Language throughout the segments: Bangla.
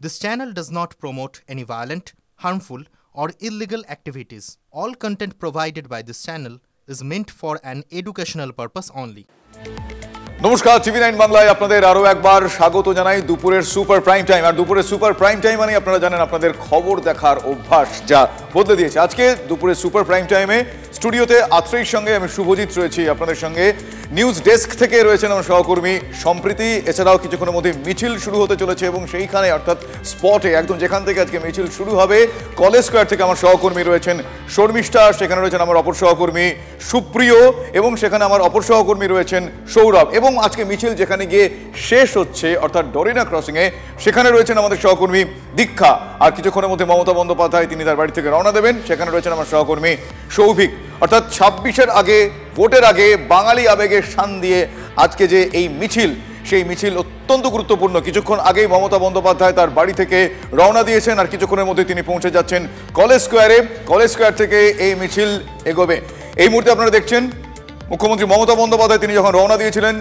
This channel does not promote any violent, harmful, or illegal activities. All content provided by this channel is meant for an educational purpose only. নমস্কার, টিভি9 বাংলায় আপনাদের আরো একবার স্বাগত জানাই। দুপুরের সুপার প্রাইম টাইম, আর দুপুরের সুপার প্রাইম টাইম মানে আপনারা জানেন আপনাদের খবর দেখার অভ্যাস যা বদলে দিয়েছে। আজকে দুপুরের সুপার প্রাইম টাইমে স্টুডিওতে আত্রেয়ীর সঙ্গে আমি শুভজিৎ রয়েছি আপনাদের সঙ্গে। নিউজ ডেস্ক থেকে রয়েছেন আমার সহকর্মী সম্প্রীতি। এছাড়াও কিছুক্ষণের মধ্যে মিছিল শুরু হতে চলেছে এবং সেইখানে অর্থাৎ স্পটে একদম যেখান থেকে আজকে মিছিল শুরু হবে কলেজ স্কোয়ার থেকে আমার সহকর্মী রয়েছেন শর্মিষ্ঠা, সেখানে রয়েছেন আমার অপর সহকর্মী সুপ্রিয় এবং সেখানে আমার অপর সহকর্মী রয়েছেন সৌরভ। এবং আজকে মিছিল যেখানে গিয়ে শেষ হচ্ছে অর্থাৎ ডরিনা ক্রসিংয়ে, সেখানে রয়েছেন আমাদের সহকর্মী দীক্ষা। আর কিছুক্ষণের মধ্যে মমতা বন্দ্যোপাধ্যায় তিনি তার বাড়ি থেকে রওনা দেবেন, সেখানে রয়েছেন আমার সহকর্মী সৌভিক। অর্থাৎ 26-এর আগে, ভোটের আগে বাঙালি আবেগে শান দিয়ে আজকে যে এই মিছিল, সেই মিছিল অত্যন্ত গুরুত্বপূর্ণ। কিছুক্ষণ আগেই মমতা বন্দ্যোপাধ্যায় তার বাড়ি থেকে রওনা দিয়েছেন আর কিছুক্ষণের মধ্যে তিনি পৌঁছে যাচ্ছেন কলেজ স্কোয়ারে। কলেজ স্কোয়ার থেকে এই মিছিল এগোবে। এই মুহূর্তে আপনারা দেখছেন মুখ্যমন্ত্রী মমতা বন্দ্যোপাধ্যায় তিনি যখন রওনা দিয়েছিলেন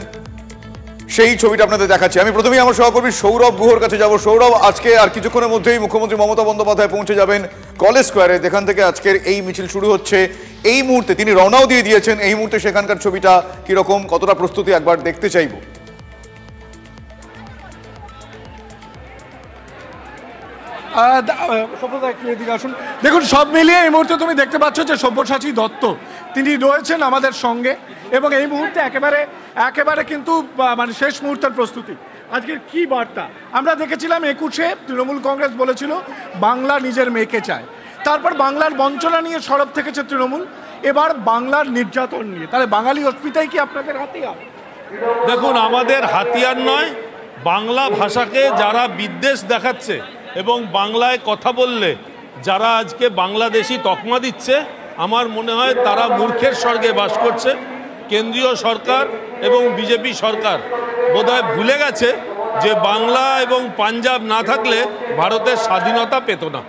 সেই ছবিটা আপনাদের দেখাচ্ছি। আমি প্রথমেই আমার সহকর্মী সৌরভ গুহর কাছে যাব। সৌরভ, আজকে আর কিছুক্ষণের মধ্যেই মুখ্যমন্ত্রী মমতা বন্দ্যোপাধ্যায় পৌঁছে যাবেন কলেজ স্কোয়ারে, যেখান থেকে আজকের এই মিছিল শুরু হচ্ছে। এই মুহূর্তে তিনি রওনাও দিয়ে দিয়েছেন। এই মুহূর্তে সেখানকার ছবিটা কিরকম, কতটা প্রস্তুতি একবার দেখতে চাইব। দেখুন, সব মিলিয়ে এই মুহূর্তে তুমি দেখতে পাচ্ছ যে সব্যসাচী দত্ত তিনি রয়েছেন আমাদের সঙ্গে এবং এই মুহূর্তে একেবারে কিন্তু মানে শেষ মুহূর্তের প্রস্তুতি। আজকের কি বার্তা আমরা দেখেছিলাম 21-এ তৃণমূল কংগ্রেস বলেছিল বাংলা নিজের মেয়েকে চায়, তারপর বাংলার বঞ্চনা নিয়ে সরব থেকেছে তৃণমূল, এবার বাংলার নির্যাতন নিয়ে। তাহলে বাঙালি অস্মিতাই কি আপনাদের হাতিয়ার? দেখুন, আমাদের হাতিয়ার নয়, বাংলা ভাষাকে যারা বিদ্বেষ দেখাচ্ছে এবং বাংলায় কথা বললে যারা আজকে বাংলাদেশি তকমা দিচ্ছে, আমার মনে হয় তারা মূর্খের স্বর্গে বাস করছে। কেন্দ্রীয় সরকার এবং বিজেপি সরকার বোধহয় ভুলে গেছে যে বাংলা এবং পাঞ্জাব না থাকলে ভারতের স্বাধীনতা পেত না।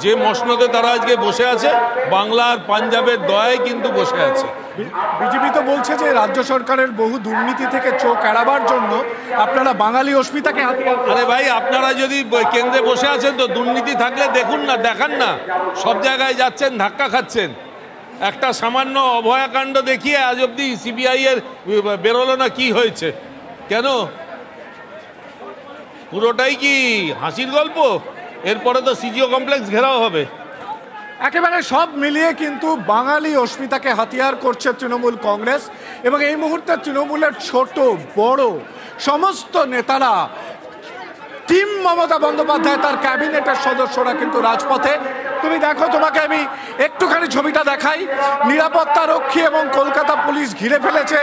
যে মসনদে তারা আজকে বসে আছে, বাংলা আর পাঞ্জাবের দয়ায় কিন্তু বসে আছে। বিজেপি তো বলছে যে রাজ্য সরকারের বহু দুর্নীতি থেকে চোখ এড়াবার জন্য আপনারা বাঙালি অস্মিতাকে হাতিয়ার। আরে ভাই, আপনারা যদি কেন্দ্রে বসে আছেন তো দুর্নীতি থাকলে দেখুন না, দেখান না। সব জায়গায় যাচ্ছেন, ধাক্কা খাচ্ছেন। একটা সামান্য অভয়াকাণ্ড দেখিয়ে আজ অব্দি সিবিআই এর বেরোলো না কি হয়েছে, কেন? পুরোটাই কি হাসির গল্প? এরপরে তো সিজিও কমপ্লেক্স ঘেরাও হবে। একেবারে সব মিলিয়ে কিন্তু বাঙালি অস্মিতাকে হাতিয়ার করছে তৃণমূল কংগ্রেস এবং এই মুহূর্তে তৃণমূলের ছোট বড় সমস্ত নেতারা, টিম মমতা বন্দ্যোপাধ্যায় তার ক্যাবিনেটের সদস্যরা কিন্তু রাজপথে। তুমি দেখো, তোমাকে আমি একটুখানি ছবিটা দেখাই। নিরাপত্তা রক্ষী এবং কলকাতা পুলিশ ঘিরে ফেলেছে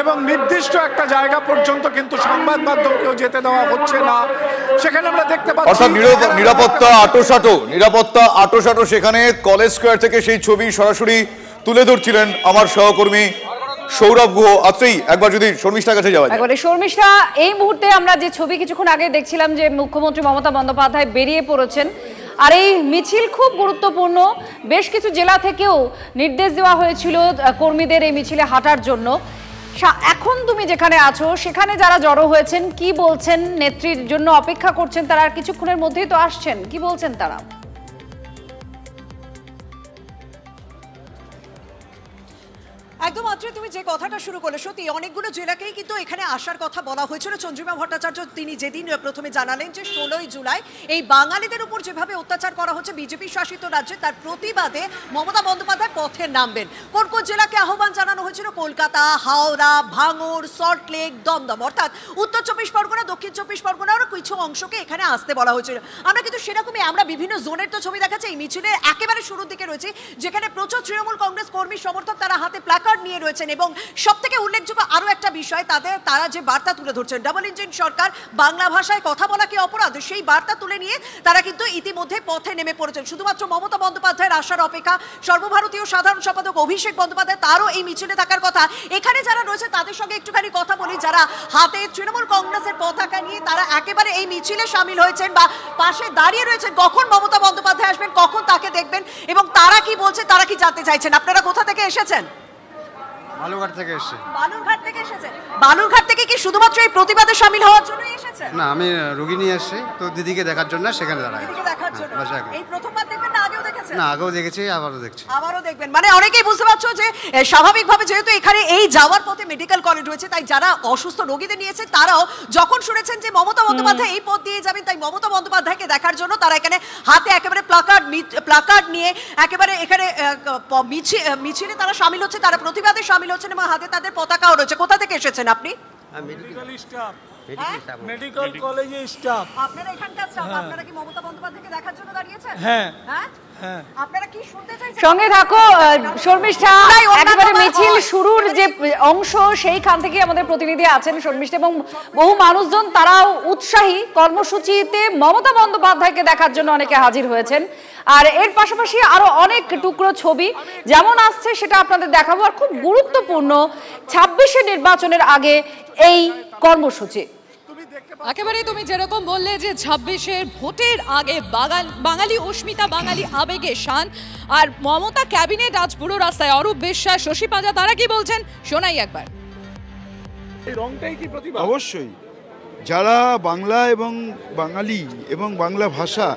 এবং নির্দিষ্ট একটা জায়গা পর্যন্ত কিন্তু সংবাদ মাধ্যমকেও যেতে দেওয়া হচ্ছে না। সেখানে আমরা দেখতে পাচ্ছি অর্থাৎ নিরাপত্তা আটোসাটো সেখানে কলেজ স্কোয়ার থেকে সেই ছবি সরাসরি তুলে ধরছিলেন আমার সহকর্মী সৌরভ গুহ। আত্রেয়ী, একবার যদি শর্মিষ্ঠার কাছে যাওয়া যায়। একবারে শর্মিষ্ঠা, এই মুহূর্তে আমরা যে ছবি কিছুক্ষণ আগে দেখছিলাম যে মুখ্যমন্ত্রী মমতা বন্দ্যোপাধ্যায় বেরিয়ে পড়েছেন, আর এই মিছিল খুব গুরুত্বপূর্ণ। বেশ কিছু জেলা থেকেও নির্দেশ দেওয়া হয়েছিল কর্মীদের এই মিছিলে হাঁটার জন্য। এখন তুমি যেখানে আছো সেখানে যারা জড়ো হয়েছেন কি বলছেন? নেত্রীর জন্য অপেক্ষা করছেন তারা, আর কিছুক্ষণের মধ্যেই তো আসছেন, কি বলছেন তারা? একদম আত্রে, তুমি যে কথাটা শুরু করলে সত্যি অনেকগুলো জেলাকেই কিন্তু এখানে আসার কথা বলা হয়েছিল। চন্দ্রিমা ভট্টাচার্য তিনি যেদিন প্রথমে জানালেন যে 16ই জুলাই এই বাঙালিদের উপর যেভাবে অত্যাচার করা হচ্ছে বিজেপি শাসিত রাজ্যে, তার প্রতিবাদে মমতা বন্দ্যোপাধ্যায় পথে নামবেন। কোন কোন জেলাকে আহ্বান জানানো হয়েছিল? কলকাতা, হাওড়া, ভাঙড়, সল্টলেক, দমদম, অর্থাৎ উত্তর 24 পরগনা, দক্ষিণ 24 পরগনার কিছু অংশকে এখানে আসতে বলা হয়েছিল। আমরা কিন্তু সেরকমই আমরা বিভিন্ন জোনের তো ছবি দেখাচ্ছি। এই মিছিলের একেবারে শুরুর দিকে রয়েছে যেখানে প্রচুর তৃণমূল কংগ্রেস কর্মী সমর্থক তারা হাতে প্ল্যাকার্ড নিয়ে রয়েছেন এবং সবথেকে উল্লেখযোগ্য আরো একটা বিষয়, তারা যে বার্তা তুলে ধরছেন, ডাবল ইঞ্জিন সরকার, বাংলা ভাষায় কথা বলা কি অপরাধ, সেই বার্তা তুলে নিয়ে তারা কিন্তু ইতিমধ্যে পথে নেমে পড়েছেন। শুধুমাত্র মমতা বন্দ্যোপাধ্যায়ের আসার অপেক্ষা। সর্বভারতীয় সাধারণ সম্পাদক অভিষেক বন্দ্যোপাধ্যায় তারও এই মিছিলে থাকার কথা। এখানে যারা রয়েছে তাদের সঙ্গে একটুখানি কথা বলি, যারা হাতে তৃণমূল কংগ্রেসের পতাকা নিয়ে তারা একেবারে এই মিছিলে সামিল হয়েছেন বা পাশে দাঁড়িয়ে রয়েছেন। কখন মমতা বন্দ্যোপাধ্যায় আসবেন, কখন তাকে দেখবেন এবং তারা কি বলছে, তারা কি জানতে চাইছেন? আপনারা কোথা থেকে এসেছেন? বালুরঘাট থেকে এসেছে। বালুরঘাট থেকে এসেছে। বালুরঘাট থেকে কি শুধুমাত্র এই প্রতিবাদে শামিল হওয়ার জন্য এসেছে? এসেছেন? না, আমি রোগী নিয়ে এসেছি তো দিদিকে দেখার জন্য সেখানে দাঁড়াই। দিদিকে দেখার জন্য? এই প্রথমবার দেখবেন না আগেও দেখেছেন? না, আগেও দেখেছি, আবারও দেখছি। আবারও দেখবেন, মানে অনেকেই বুঝতে পারছো যে স্বাভাবিকভাবে যেহেতু এখানে এই যাওয়ার পথে মেডিকেল কলেজ রয়েছে, তাই যারা অসুস্থ রোগীদের নিয়েছে তারাও যখন শুনেছেন যে মমতা বন্দ্যোপাধ্যায় এই পথ দিয়ে যাবেন, তাই মমতা বন্দ্যোপাধ্যায়কে দেখার জন্য তারা এখানে হাতে একেবারে প্লাকার্ড নিয়ে একেবারে এখানে মিছিলে তারা সামিল হচ্ছে, তারা প্রতিবাদে সামিল হচ্ছেন এবং হাতে তাদের পতাকাও রয়েছে। কোথা থেকে এসেছেন আপনি? মেডিকেল স্টাফ, মেডিকেল কলেজে স্টাফ। আপনারা এখানকার স্টাফ, আপনারা কি মমতা বন্দ্যোপাধ্যায়কে দেখার জন্য দাঁড়িয়েছেন? হ্যাঁ। হ্যাঁ, আপনারা কি শুনতে চাইছেন? সঙ্গে থাকো শর্মিষ্ঠা। একেবারে মিছিল শুরুর যে অংশ সেইখান থেকে আমাদের প্রতিনিধি আছেন শর্মিষ্ঠা, এবং বহু মানুষজন তারাও উৎসাহী কর্মসূচিতে মমতা বন্দ্যোপাধ্যায়কে দেখার জন্য অনেকে হাজির হয়েছেন। আর এর পাশাপাশি আরো অনেক টুকরো ছবি যেমন আসছে সেটা আপনাদের দেখাবো। আর খুব গুরুত্বপূর্ণ 26শে নির্বাচনের আগে এই কর্মসূচি। একেবারে তুমি যেরকম বললে যে 26-এর ভোটের আগে বাঙালি অস্মিতা, বাঙালি আবেগে শান, আর মমতা ক্যাবিনেট আজ পুরো রাস্তায়। অরূপ বিশ্বাস, শশী পাঁজা, তারা কি বলছেন শোনাই একবার। অবশ্যই যারা বাংলা এবং বাঙালি এবং বাংলা ভাষা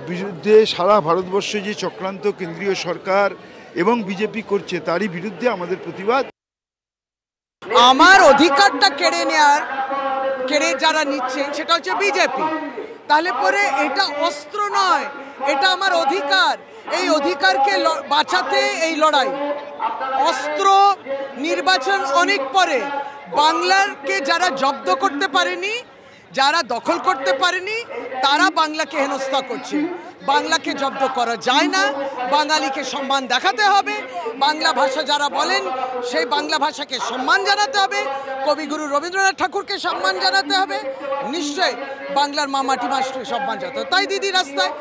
বিরুদ্ধে সারা ভারতবর্ষে যে চক্রান্ত কেন্দ্রীয় সরকার এবং বিজেপি করছে তারই বিরুদ্ধে আমাদের প্রতিবাদ। আমার অধিকারটা কেড়ে যারা নিচ্ছেন সেটা হচ্ছে বিজেপি। তাহলে পরে এটা অস্ত্র নয়, এটা আমার অধিকার। এই অধিকারকে বাঁচাতে এই লড়াই। অস্ত্র নির্বাচন অনেক পরে। বাংলাকে যারা জব্দ করতে পারেনি, যারা দখল করতে পারেনি, তারা বাংলাকে হেনস্থা করছে। বাংলাকে জব্দ করা যায় না, বাঙালিকে সম্মান দেখাতে হবে। বাংলা ভাষা যারা বলেন সেই বাংলা ভাষাকে সম্মান জানাতে হবে, কবিগুরু রবীন্দ্রনাথ ঠাকুরকে সম্মান জানাতে হবে, নিশ্চয়ই বাংলার মাটি মাস্টারকে সম্মান জানাতে হবে। তাই দিদি রাস্তায়।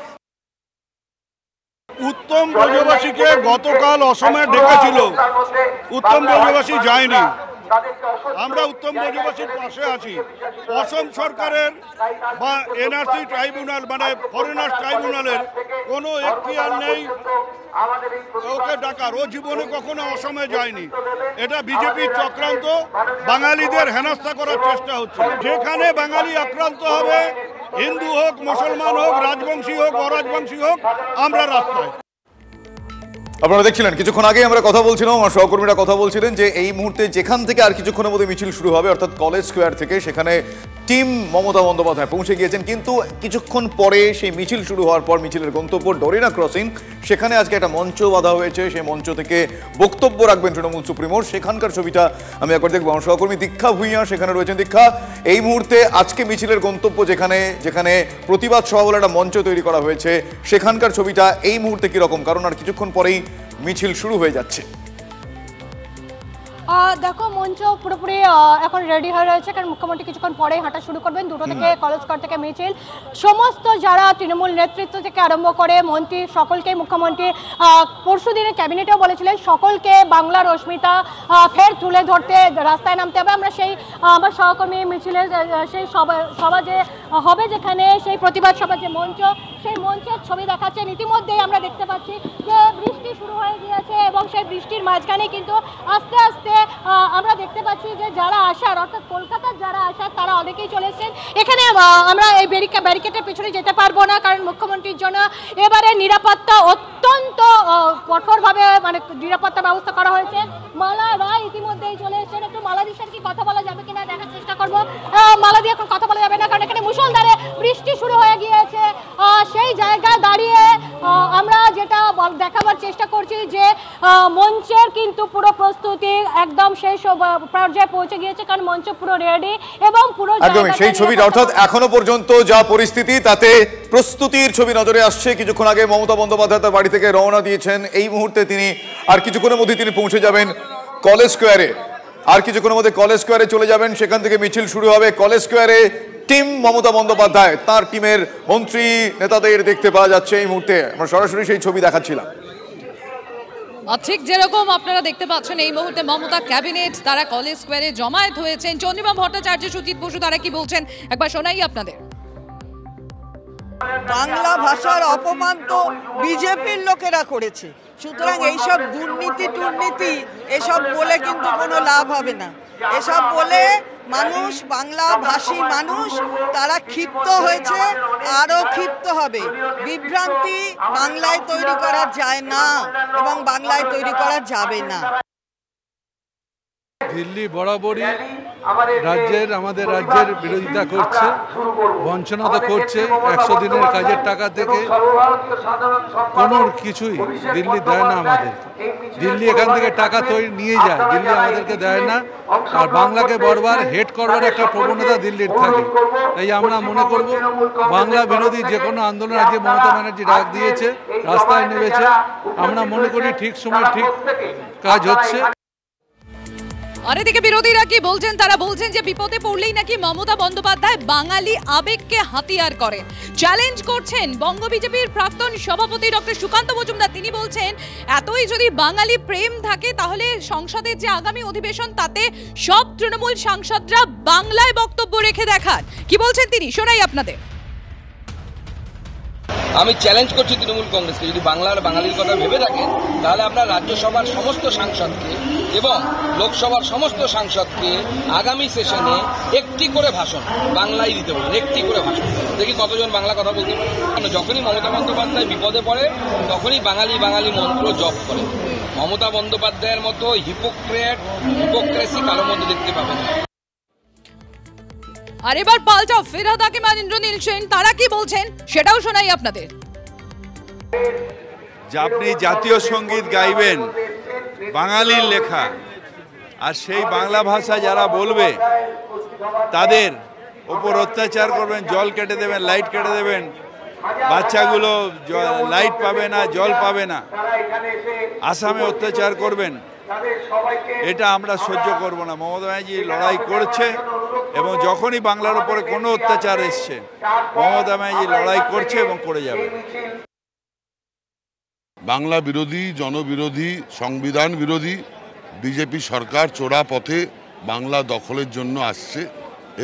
উত্তম ব্রজবাসীকে গতকাল অসমে ডেকেছিল, উত্তম ব্রজবাসী যায়নি। আমরা উত্তম ব্রজবাসীর পাশে আছি। অসম সরকারের বা এনআরসি ট্রাইব্যুনাল মানে ফরেনার্স ট্রাইব্যুনালের কোনো এখতিয়ার নেই ওকে ডাকার। ও জীবনে কখনো অসমে যায়নি। এটা বিজেপির চক্রান্ত, বাঙালিদের হেনস্থা করার চেষ্টা হচ্ছে। যেখানে বাঙালি আক্রান্ত হবে, হিন্দু হোক, মুসলমান হোক, রাজবংশী হোক, অরাজবংশী হোক, আমরা রাস্তায়। আপনারা দেখছিলেন কিছুক্ষণ আগে আমরা কথা বলছিলাম, আমার সহকর্মীরা কথা বলছিলেন যে এই মুহূর্তে যেখান থেকে আর কিছুক্ষণের মধ্যে মিছিল শুরু হবে অর্থাৎ কলেজ স্কোয়ার থেকে, সেখানে টিম মমতা বন্দ্যোপাধ্যায় পৌঁছে গিয়েছেন। কিন্তু কিছুক্ষণ পরে সেই মিছিল শুরু হওয়ার পর মিছিলের গন্তব্য ডরিনা ক্রসিং, সেখানে আজকে একটা মঞ্চ বাঁধা হয়েছে। সেই মঞ্চ থেকে বক্তব্য রাখবেন তৃণমূল সুপ্রিমোর। সেখানকার ছবিটা আমি একবার দেখবো। আমার সহকর্মী দীক্ষা ভূঁইয়া সেখানে রয়েছেন। দীক্ষা, এই মুহূর্তে আজকে মিছিলের গন্তব্য যেখানে প্রতিবাদ সভা বলে একটা মঞ্চ তৈরি করা হয়েছে, সেখানকার ছবিটা এই মুহূর্তে কিরকম? কারণ আর কিছুক্ষণ পরেই মিছিল শুরু হয়ে যাচ্ছে। দেখো, মঞ্চ পুরোপুরি এখন রেডি হয়ে রয়েছে, কারণ মুখ্যমন্ত্রী কিছুক্ষণ পরেই হাঁটা শুরু করবেন। 2টো থেকে কলেজ স্কোয়ার থেকে মিছিল। সমস্ত যারা তৃণমূল নেতৃত্ব থেকে আরম্ভ করে মন্ত্রী সকলকেই মুখ্যমন্ত্রী পরশু দিনের ক্যাবিনেটেও বলেছিলেন সকলকে বাংলার অস্মিতা ফের তুলে ধরতে রাস্তায় নামতে হবে। আমরা সেই আমার সহকর্মী মিছিলের সেই সভা যে হবে, যেখানে সেই প্রতিবাদ সভা যে মঞ্চ, সেই মঞ্চের ছবি দেখাচ্ছেন। ইতিমধ্যেই আমরা দেখতে পাচ্ছি যে বৃষ্টি শুরু হয়ে গিয়েছে এবং সেই বৃষ্টির মাঝখানে কিন্তু আস্তে আস্তে আমরা দেখতে পাচ্ছি যে যারা আসার, অর্থাৎ কলকাতার যারা আসার, তারা অনেকেই চলে এসেছেন এখানে। আমরা এই ব্যারিকেডের পিছনে যেতে পারবো না, কারণ মুখ্যমন্ত্রীর জন্য এবারে নিরাপত্তা অত্যন্ত কঠোরভাবে মানে নিরাপত্তা ব্যবস্থা করা হয়েছে। মালা রায় ইতিমধ্যেই চলে এসেছেন। একটু মালা দিশার কি কথা বলা যাবে কিনা দেখার চেষ্টা করবো। মালা দিয়ে এখন কথা বলা যাবে না, কারণ এখানে মুষলধারে বৃষ্টি শুরু হয়ে গিয়েছে। সেই জায়গায় দাঁড়িয়ে আমরা যেটা দেখাবার চেষ্টা করছি যে মঞ্চের কিন্তু পুরো প্রস্তুতি একদম শেষ পর্যায়ে পৌঁছে গিয়েছে, কারণ মঞ্চ পুরো রেডি এবং পুরো একদমই সেই ছবিটা, অর্থাৎ এখনো পর্যন্ত যা পরিস্থিতি তাতে প্রস্তুতির ছবি নজরে আসছে। কিছুক্ষণ আগে মমতা বন্দ্যোপাধ্যায় তার বাড়ি থেকে রওনা দিয়েছেন। এই মুহূর্তে তিনি আর কিছুক্ষণের মধ্যে তিনি পৌঁছে যাবেন কলেজ স্কোয়ারে। আর কিছুক্ষণের মধ্যে কলেজ স্কোয়ারে চলে যাবেন, সেখান থেকে মিছিল শুরু হবে। কলেজ স্কোয়ারে টিম মমতা বন্দ্যোপাধ্যায়, তার টিমের মন্ত্রী নেতাদের দেখতে পাওয়া যাচ্ছে এই মুহূর্তে। আমরা সরাসরি সেই ছবি দেখাচ্ছিলাম। ঠিক যেরকম আপনারা দেখতে পাচ্ছেন এই মুহূর্তে মমতা ক্যাবিনেট তারা কলেজ স্কোয়ারে জমায়েত হয়েছেন। চন্দ্রিমা ভট্টাচার্য, সুজিত বসু, তারা কি বলছেন একবার শোনাই আপনাদের। বাংলা ভাষার অপমান তো বিজেপির লোকেরা করেছে, সুতরাং এইসব দুর্নীতি এসব বলে কিন্তু কোনো লাভ হবে না। এসব বলে মানুষ, বাংলা ভাষী মানুষ, তারা ক্ষিপ্ত হয়েছে, আরো ক্ষিপ্ত হবে। বিভ্রান্তি বাংলায় তৈরি করা যায় না এবং বাংলায় তৈরি করা যাবে না। দিল্লি বরাবরই আমাদের রাজ্যের বিরোধিতা করছে, বঞ্চনা তো করছে। 100 দিনের কাজের টাকা থেকে কোনো কিছুই দিল্লি দেয় না আমাদের। দিল্লি এখান থেকে টাকা নিয়ে যায়, দিল্লি আমাদেরকে দেয় না। আর বাংলাকে বারবার হেট করবার একটা প্রবণতা দিল্লির থাকে। তাই আমরা মনে করব বাংলা বিরোধী যে কোনো আন্দোলন আজকে মমতা ব্যানার্জি ডাক দিয়েছে, রাস্তায় নেমেছে, আমরা মনে করি ঠিক সময় ঠিক কাজ হচ্ছে। আর এদিকে বিরোধীরা কি বলছেন? তারা বলছেন যে বিপদে পড়লেই নাকি মমতা বন্দ্যোপাধ্যায় বাঙালি আবেগকে হাতিয়ার করেন। চ্যালেঞ্জ করছেন বঙ্গ বিজেপির প্রাক্তন সভাপতি ডক্টর সুকান্ত মজুমদার। তিনি বলছেন এতই যদি বাঙালি প্রেম থাকে তাহলে সংসদের যে আগামী অধিবেশন তাতে সব তৃণমূল সাংসদরা বাংলায় বক্তব্য রেখে দেখান। কি বলছেন তিনি, শোনাই আপনাদের। আমি চ্যালেঞ্জ করছি তৃণমূল কংগ্রেসকে, যদি বাংলার বাঙালির কথা ভেবে থাকেন তাহলে আপনার রাজ্যসভার সমস্ত সাংসদকে এবং লোকসভার সমস্ত সাংসদকে আগামী সেশনে একটি করে ভাষণ বাংলায় দিতে বলুন, একটি করে ভাষণ। দেখি কতজন বাংলা কথা বলতে পারে। যখনই মমতা বন্দ্যোপাধ্যায় বিপদে পড়ে তখনই বাঙালি বাঙালি মন্ত্র জপ করে। মমতা বন্দ্যোপাধ্যায়ের মতো হিপোক্রেসি কারোর মধ্যে দেখতে পাবেন না। আর এবার পাল্টাও ফিরহাদ হাকিম আর ইন্দ্রনীল সেন, তারা কি বলছেন সেটাও শোনাই আপনাদের। যে আপনি জাতীয় সঙ্গীত গাইবেন বাঙালির লেখা, আর সেই বাংলা ভাষা যারা বলবে তাদের ওপর অত্যাচার করবেন, জল কেটে দেবেন, লাইট কেটে দেবেন, বাচ্চাগুলো লাইট পাবে না, জল পাবে না, আসামে অত্যাচার করবেন, এটা আমরা সহ্য করব না। মমতা ব্যানার্জি লড়াই করছে এবং যখনই বাংলার উপরে কোনো অত্যাচার এসছে মমতা ব্যানার্জি লড়াই করছে এবং করে যাবে। বাংলা বিরোধী, জনবিরোধী, সংবিধান বিরোধী বিজেপি সরকার চোরা পথে বাংলা দখলের জন্য আসছে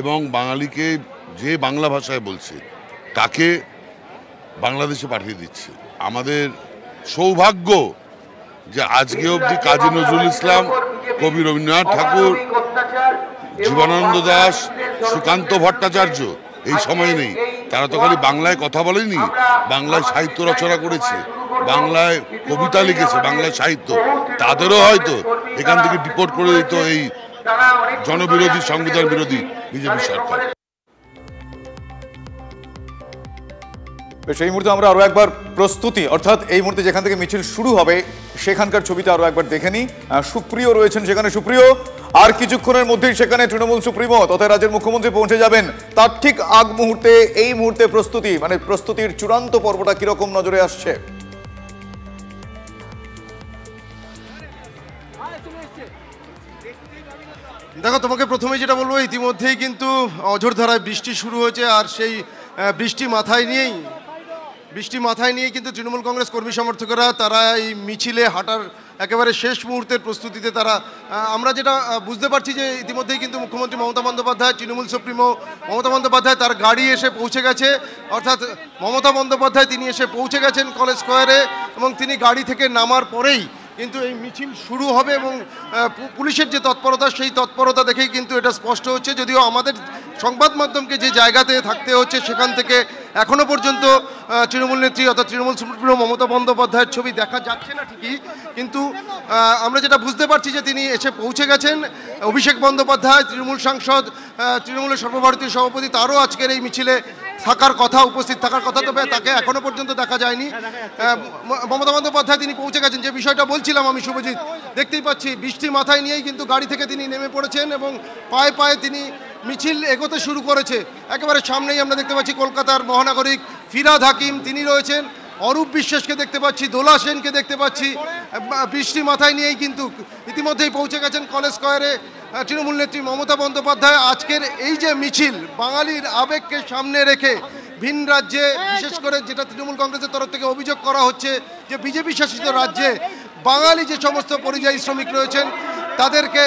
এবং বাঙালিকে যে বাংলা ভাষায় বলছে তাকে বাংলাদেশে পাঠিয়ে দিচ্ছে। আমাদের সৌভাগ্য যে আজকে অবধি কাজী নজরুল ইসলাম, কবি রবীন্দ্রনাথ ঠাকুর, জীবনানন্দ দাশ, সুকান্ত ভট্টাচার্য এই সময় নেই। তারা তো খালি বাংলায় কথা বলেনি, বাংলায় সাহিত্য রচনা করেছে, বাংলায় কবিতা লিখেছে, বাংলায় সাহিত্য। তাদেরও হয়তো এখান থেকে ডিপোর্ট করে দিত এই জনবিরোধী, সংবিধান বিরোধী বিজেপি সরকার। সেই মুহূর্তে আমরা আরো একবার প্রস্তুতি, অর্থাৎ এই মুহূর্তে যেখান থেকে মিছিল শুরু হবে সেখানকার ছবিটা আরো একবার দেখে নিই। সুপ্রিয় রয়েছেন সেখানে। সুপ্রিয়, আর কিছুক্ষণের মধ্যেই সেখানে তৃণমূল সুপ্রিমো তথা রাজ্যের মুখ্যমন্ত্রী পৌঁছে যাবেন। তার ঠিক আগ মুহূর্তে এই মুহূর্তে প্রস্তুতি, মানে প্রস্তুতির চূড়ান্ত পর্বটা কিরকম নজরে আসছে? দেখো, তোমাকে প্রথমে যেটা বলবো, ইতিমধ্যেই কিন্তু অঝোরধারায় বৃষ্টি শুরু হয়েছে। আর সেই বৃষ্টি মাথায় নিয়েই কিন্তু তৃণমূল কংগ্রেস কর্মী সমর্থকেরা তারা এই মিছিলে হাঁটার একেবারে শেষ মুহূর্তের প্রস্তুতিতে তারা। আমরা যেটা বুঝতে পারছি যে ইতিমধ্যেই কিন্তু মুখ্যমন্ত্রী মমতা বন্দ্যোপাধ্যায়, তৃণমূল সুপ্রিমো মমতা বন্দ্যোপাধ্যায় তার গাড়ি এসে পৌঁছে গেছে। অর্থাৎ মমতা বন্দ্যোপাধ্যায় তিনি এসে পৌঁছে গেছেন কলেজ স্কোয়ারে এবং তিনি গাড়ি থেকে নামার পরেই কিন্তু এই মিছিল শুরু হবে এবং পুলিশের যে তৎপরতা, সেই তৎপরতা দেখেই কিন্তু এটা স্পষ্ট হচ্ছে। যদিও আমাদের সংবাদ মাধ্যমকে যে জায়গাতে থাকতে হচ্ছে সেখান থেকে এখনো পর্যন্ত তৃণমূল নেত্রী অর্থাৎ তৃণমূল সুপ্রিমো মমতা বন্দ্যোপাধ্যায়ের ছবি দেখা যাচ্ছে না ঠিকই, কিন্তু আমরা যেটা বুঝতে পারছি যে তিনি এসে পৌঁছে গেছেন। অভিষেক বন্দ্যোপাধ্যায়, তৃণমূল সাংসদ, তৃণমূলের সর্বভারতীয় সভাপতি, তারও আজকের এই মিছিলে থাকার কথা, উপস্থিত থাকার কথা, তবে তাকে এখনো পর্যন্ত দেখা যায়নি। মমতা বন্দ্যোপাধ্যায় তিনি পৌঁছে গেছেন। যে বিষয়টা বলছিলাম আমি শুভজিৎ, দেখতেই পাচ্ছি বৃষ্টি মাথায় নিয়েই কিন্তু গাড়ি থেকে তিনি নেমে পড়েছেন এবং পায়ে পায়ে তিনি মিছিল এগোতে শুরু করেছে। একেবারে সামনেই আমরা দেখতে পাচ্ছি কলকাতার মহানাগরিক ফিরহাদ হাকিম, তিনি রয়েছেন। অরূপ বিশ্বাসকে দেখতে পাচ্ছি, দোলা সেনকে দেখতে পাচ্ছি। বৃষ্টি মাথায় নিয়েই কিন্তু ইতিমধ্যেই পৌঁছে গেছেন কলেজ স্কোয়ারে তৃণমূল নেত্রী মমতা বন্দ্যোপাধ্যায়। আজকের এই যে মিছিল, বাঙালির আবেগকে সামনে রেখে ভিন রাজ্যে, বিশেষ করে যেটা তৃণমূল কংগ্রেসের তরফ থেকে অভিযোগ করা হচ্ছে যে বিজেপি শাসিত রাজ্যে বাঙালি যে সমস্ত পরিযায়ী শ্রমিক রয়েছেন তাদেরকে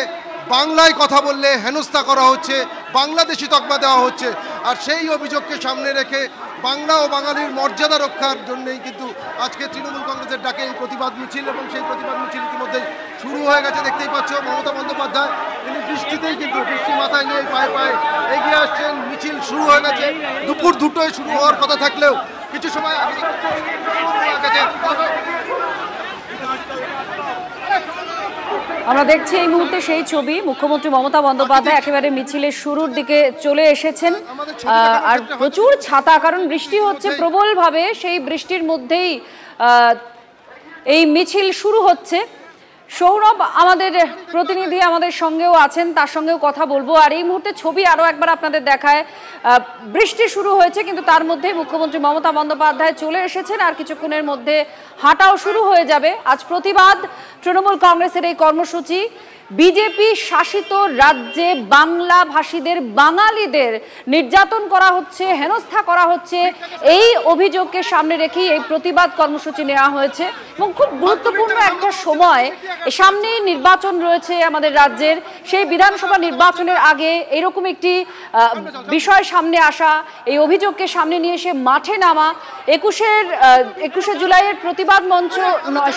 বাংলায় কথা বললে হেনস্থা করা হচ্ছে, বাংলাদেশি তকমা দেওয়া হচ্ছে। আর সেই অভিযোগকে সামনে রেখে বাংলা ও বাঙালির মর্যাদা রক্ষার জন্যই কিন্তু আজকে তৃণমূল কংগ্রেসের ডাকে এই প্রতিবাদ মিছিল, এবং সেই প্রতিবাদ মিছিল ইতিমধ্যেই শুরু হয়ে গেছে। দেখতেই পাচ্ছ মমতা বন্দ্যোপাধ্যায় তিনি বৃষ্টিতেই কিন্তু বৃষ্টি মাথায় নিয়ে পায়ে পায়ে এগিয়ে আসছেন। মিছিল শুরু হয়ে গেছে, দুপুর 2টোয় শুরু হওয়ার কথা থাকলেও কিছু সময় আগে আমরা দেখছি এই মুহূর্তে সেই ছবি। মুখ্যমন্ত্রী মমতা বন্দ্যোপাধ্যায় একেবারে মিছিলের শুরুর দিকে চলে এসেছেন, আর প্রচুর ছাতা, কারণ বৃষ্টি হচ্ছে প্রবলভাবে। সেই বৃষ্টির মধ্যেই এই মিছিল শুরু হচ্ছে। সৌরভ আমাদের প্রতিনিধি আমাদের সঙ্গেও আছেন, তার সঙ্গেও কথা বলবো। আর এই মুহূর্তে ছবি আরও একবার আপনাদের দেখায়। বৃষ্টি শুরু হয়েছে, কিন্তু তার মধ্যেই মুখ্যমন্ত্রী মমতা বন্দ্যোপাধ্যায় চলে এসেছেন, আর কিছুক্ষণের মধ্যে হাঁটাও শুরু হয়ে যাবে। আজ প্রতিবাদ তৃণমূল কংগ্রেসের এই কর্মসূচি। বিজেপি শাসিত রাজ্যে বাংলা ভাষীদের, বাঙালিদের নির্যাতন করা হচ্ছে, হেনস্থা করা হচ্ছে, এই অভিযোগকে সামনে রেখেই এই প্রতিবাদ কর্মসূচি নেওয়া হয়েছে। এবং খুব গুরুত্বপূর্ণ একটা সময়, সামনেই নির্বাচন রয়েছে আমাদের রাজ্যের। সেই বিধানসভা নির্বাচনের আগে এরকম একটি বিষয় সামনে আসা, এই অভিযোগকে সামনে নিয়ে এসে মাঠে নামা। 21শে জুলাইয়ের প্রতিবাদ মঞ্চ,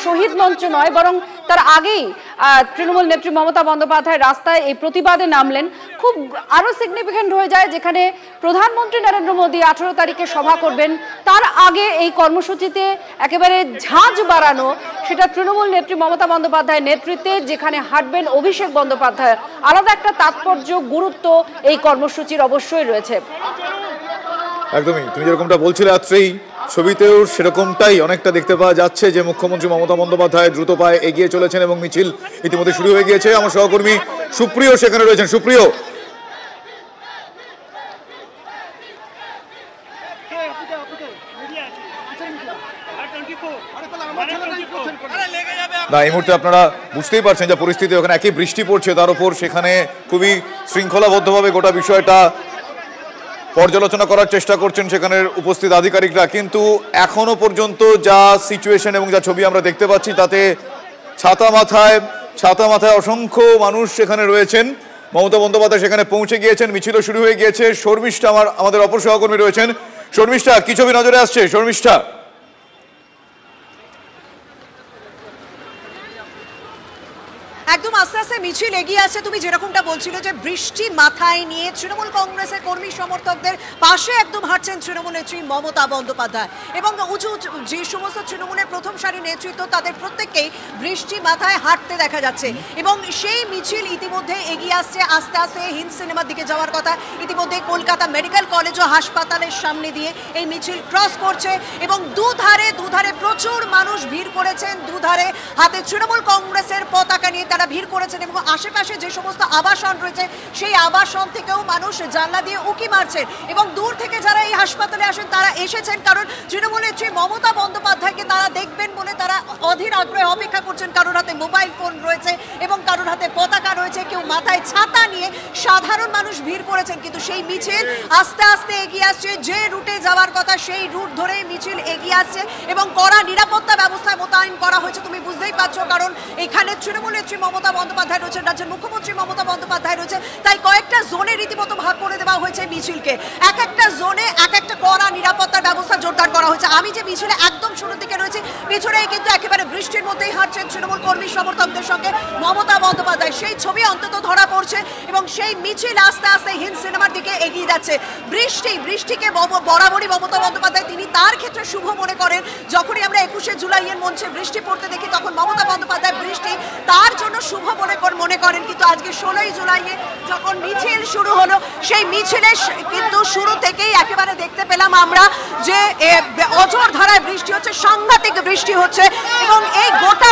শহীদ মঞ্চ নয়, বরং তার আগেই তৃণমূল নেত্রী মমতা বন্দ্যোপাধ্যায় রাস্তায় এই প্রতিবাদে নামলেন। খুব আরও সিগনিফিক্যান্ট হয়ে যায় যেখানে প্রধানমন্ত্রী নরেন্দ্র মোদী 18 তারিখে সভা করবেন, তার আগে এই কর্মসূচিতে একেবারে ঝাঁজ বাড়ানো, সেটা তৃণমূল নেত্রী মমতা বন্দ্যোপাধ্যায়ের নেতৃত্বে, যেখানে হাঁটবেন অভিষেক বন্দ্যোপাধ্যায়। আলাদা একটা তাৎপর্য, গুরুত্ব এই কর্মসূচির অবশ্যই রয়েছে। একদমই, তুমি যেরকমটা বলছিলে রাত্রেই, ছবিতেও সেরকমটাই অনেকটা দেখতে পাওয়া যাচ্ছে যে মুখ্যমন্ত্রী মমতা বন্দ্যোপাধ্যায় দ্রুত পায়ে এগিয়ে চলেছেন এবং মিছিল ইতিমধ্যে শুরু হয়ে গিয়েছে। আমার সহকর্মী সুপ্রিয় সেখানে রয়েছেন। সুপ্রিয়, না এই মুহূর্তে আপনারা বুঝতেই পারছেন যে পরিস্থিতি, ওখানে একই বৃষ্টি পড়ছে, তার উপর সেখানে খুবই শৃঙ্খলাবদ্ধভাবে গোটা বিষয়টা পর্যালোচনা করার চেষ্টা করছেন সেখানের উপস্থিত আধিকারিকরা। কিন্তু এখনো পর্যন্ত যা সিচুয়েশন এবং যা ছবি আমরা দেখতে পাচ্ছি, তাতে ছাতা মাথায় অসংখ্য মানুষ সেখানে রয়েছেন। মমতা বন্দ্যোপাধ্যায় সেখানে পৌঁছে গিয়েছেন, মিছিলও শুরু হয়ে গিয়েছে। শর্মিষ্ঠা আমাদের অপর সহকর্মী রয়েছেন। শর্মিষ্ঠা, কি ছবি নজরে আসছে শর্মিষ্ঠা? একদম আস্তে আস্তে মিছিল এগিয়ে আসছে। তুমি যেরকমটা বলছিলে যে বৃষ্টি মাথায় নিয়ে তৃণমূল কংগ্রেসের কর্মী সমর্থকদের পাশে একদম হাঁটছেন তৃণমূল নেত্রী মমতা বন্দ্যোপাধ্যায়, এবং উঁচু যে সমস্ত তৃণমূলের প্রথম সারির নেতৃত্ব, তাদের প্রত্যেককেই বৃষ্টি মাথায় হাঁটতে দেখা যাচ্ছে। এবং সেই মিছিল ইতিমধ্যে এগিয়ে আসছে আস্তে আস্তে হিন্দ সিনেমার দিকে যাওয়ার কথা। ইতিমধ্যে কলকাতা মেডিকেল কলেজ ও হাসপাতালের সামনে দিয়ে এই মিছিল ক্রস করছে, এবং দুধারে প্রচুর মানুষ ভিড় করেছেন। দুধারে হাতে তৃণমূল কংগ্রেসের পতাকা নিয়ে তারা ভিড় করেছেন, এবং আশেপাশে যে সমস্ত আবাসন রয়েছে সেই আবাসন থেকেও মানুষ জানলা দিয়ে উঁকি মারছেন। এবং দূর থেকে যারা এই হাসপাতালে আসেন তারা এসেছেন কারণ তৃণমূল নেত্রী মমতা বন্দ্যোপাধ্যায়কে তারা দেখবেন বলে তারা অধীর আগ্রহে অপেক্ষা করছেন। কারোর হাতে মোবাইল ফোন রয়েছে এবং কারোর হাতে পতাকা রয়েছে, কেউ মাথায় ছাতা নিয়ে সাধারণ মানুষ ভিড় করেছেন। কিন্তু সেই মিছিল আস্তে আস্তে এগিয়ে আসছে, যে রুটে যাওয়ার কথা সেই রুট ধরে মিছিল এগিয়ে আসছে, এবং কড়া নিরাপত্তা ব্যবস্থায় মোতায়েন করা হয়েছে। তুমি বুঝতেই পারছো, কারণ এখানে তৃণমূল নেত্রী মমতা বন্দ্যোপাধ্যায় রয়েছেন, রাজ্যের মুখ্যমন্ত্রী মমতা বন্দ্যোপাধ্যায় রয়েছে, তাই কয়েকটা জোনে রীতিমতো ভাগ করে দেওয়া হয়েছে মিছিলকে। এক একটা জোনে এক একটা কড়া নিরাপত্তার ব্যবস্থা জোরদার করা হয়েছে। আমি যে মিছিলে একদম শুরুর দিকে রয়েছে, পিছনেই কিন্তু একেবারে বৃষ্টির মধ্যেই হাঁটছেন তৃণমূল কর্মী সমর্থকদের সঙ্গে মমতা বন্দ্যোপাধ্যায়, সেই ছবি অন্তত ধরা পড়ছে। এবং সেই মিছিল আস্তে আস্তে হিন্দ সিনেমার দিকে এগিয়ে যাচ্ছে। বৃষ্টিকে বরাবরই মমতা বন্দ্যোপাধ্যায় তিনি তার ক্ষেত্রে শুভ মনে করেন। যখনই আমরা 21শে জুলাইয়ের মঞ্চে বৃষ্টি পড়তে দেখি, তখন মমতা বন্দ্যোপাধ্যায় বৃষ্টি তার জন্য শুভ মনে করেন। কিন্তু আজকে 16ই জুলাইয়ে যখন মিছিল শুরু হলো, সেই মিছিলের কিন্তু শুরু থেকেই একেবারে দেখতে পেলাম আমরা যে অঝোর ধারায় বৃষ্টি হচ্ছে, সাংঘাতিক বৃষ্টি হচ্ছে। এবং এই গোটা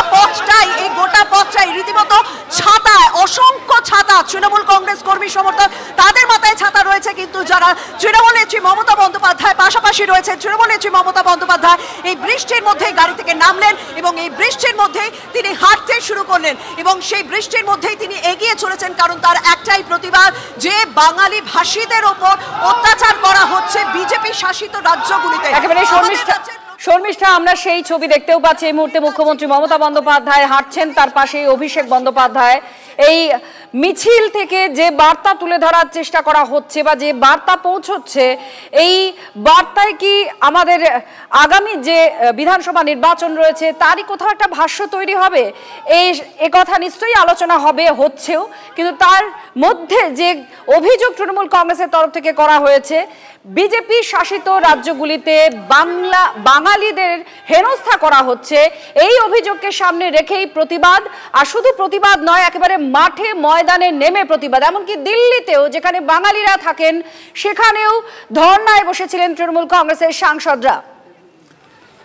পথটাই রীতিমতো ছাতায়, অসংখ্য ছাতা, তৃণমূল কংগ্রেস কর্মী সমর্থক তাদের মাথায় ছাতা রয়েছে। কিন্তু যারা তৃণমূল নেত্রী মমতা বন্দ্যোপাধ্যায় পাশাপাশি রয়েছে, তৃণমূল নেত্রী মমতা বন্দ্যোপাধ্যায় এই বৃষ্টির মধ্যে গাড়ি থেকে নামলেন এবং এই বৃষ্টির মধ্যেই তিনি হাঁটতে শুরু করলেন, এবং সেই বৃষ্টির মধ্যেই তিনি এগিয়ে চলেছেন। কারণ তার একটাই প্রতিবাদ যে বাঙালি ভাষীদের ওপর অত্যাচার করা হচ্ছে বিজেপি শাসিত রাজ্যগুলিতে। শর্মিষ্ঠা, আমরা সেই ছবি দেখতেও পাচ্ছি। এই মুহূর্তে মুখ্যমন্ত্রী মমতা বন্দ্যোপাধ্যায় হাঁটছেন, তার পাশে অভিষেক বন্দ্যোপাধ্যায়। এই মিছিল থেকে যে বার্তা তুলে ধরার চেষ্টা করা হচ্ছে বা যে বার্তা পৌঁছচ্ছে, এই বার্তায় কি আমাদের আগামী যে বিধানসভা নির্বাচন রয়েছে তারই কোথাও একটা ভাষ্য তৈরি হবে? এ কথা নিশ্চয়ই আলোচনা হবে, হচ্ছেও, কিন্তু তার মধ্যে যে অভিযোগ তৃণমূল কংগ্রেসের তরফ থেকে করা হয়েছে, বিজেপি শাসিত রাজ্যগুলিতে বাঙালিদের হেনস্থা করা হচ্ছে, এই অভিযোগকে সামনে রেখেই প্রতিবাদ। আর শুধু প্রতিবাদ নয়, একেবারে মাঠে ময়দানে নেমে প্রতিবাদ। এমনকি দিল্লিতেও, যেখানে বাঙালিরা থাকেন, সেখানেও ধর্নায় বসেছিলেন তৃণমূল কংগ্রেসের সাংসদরা।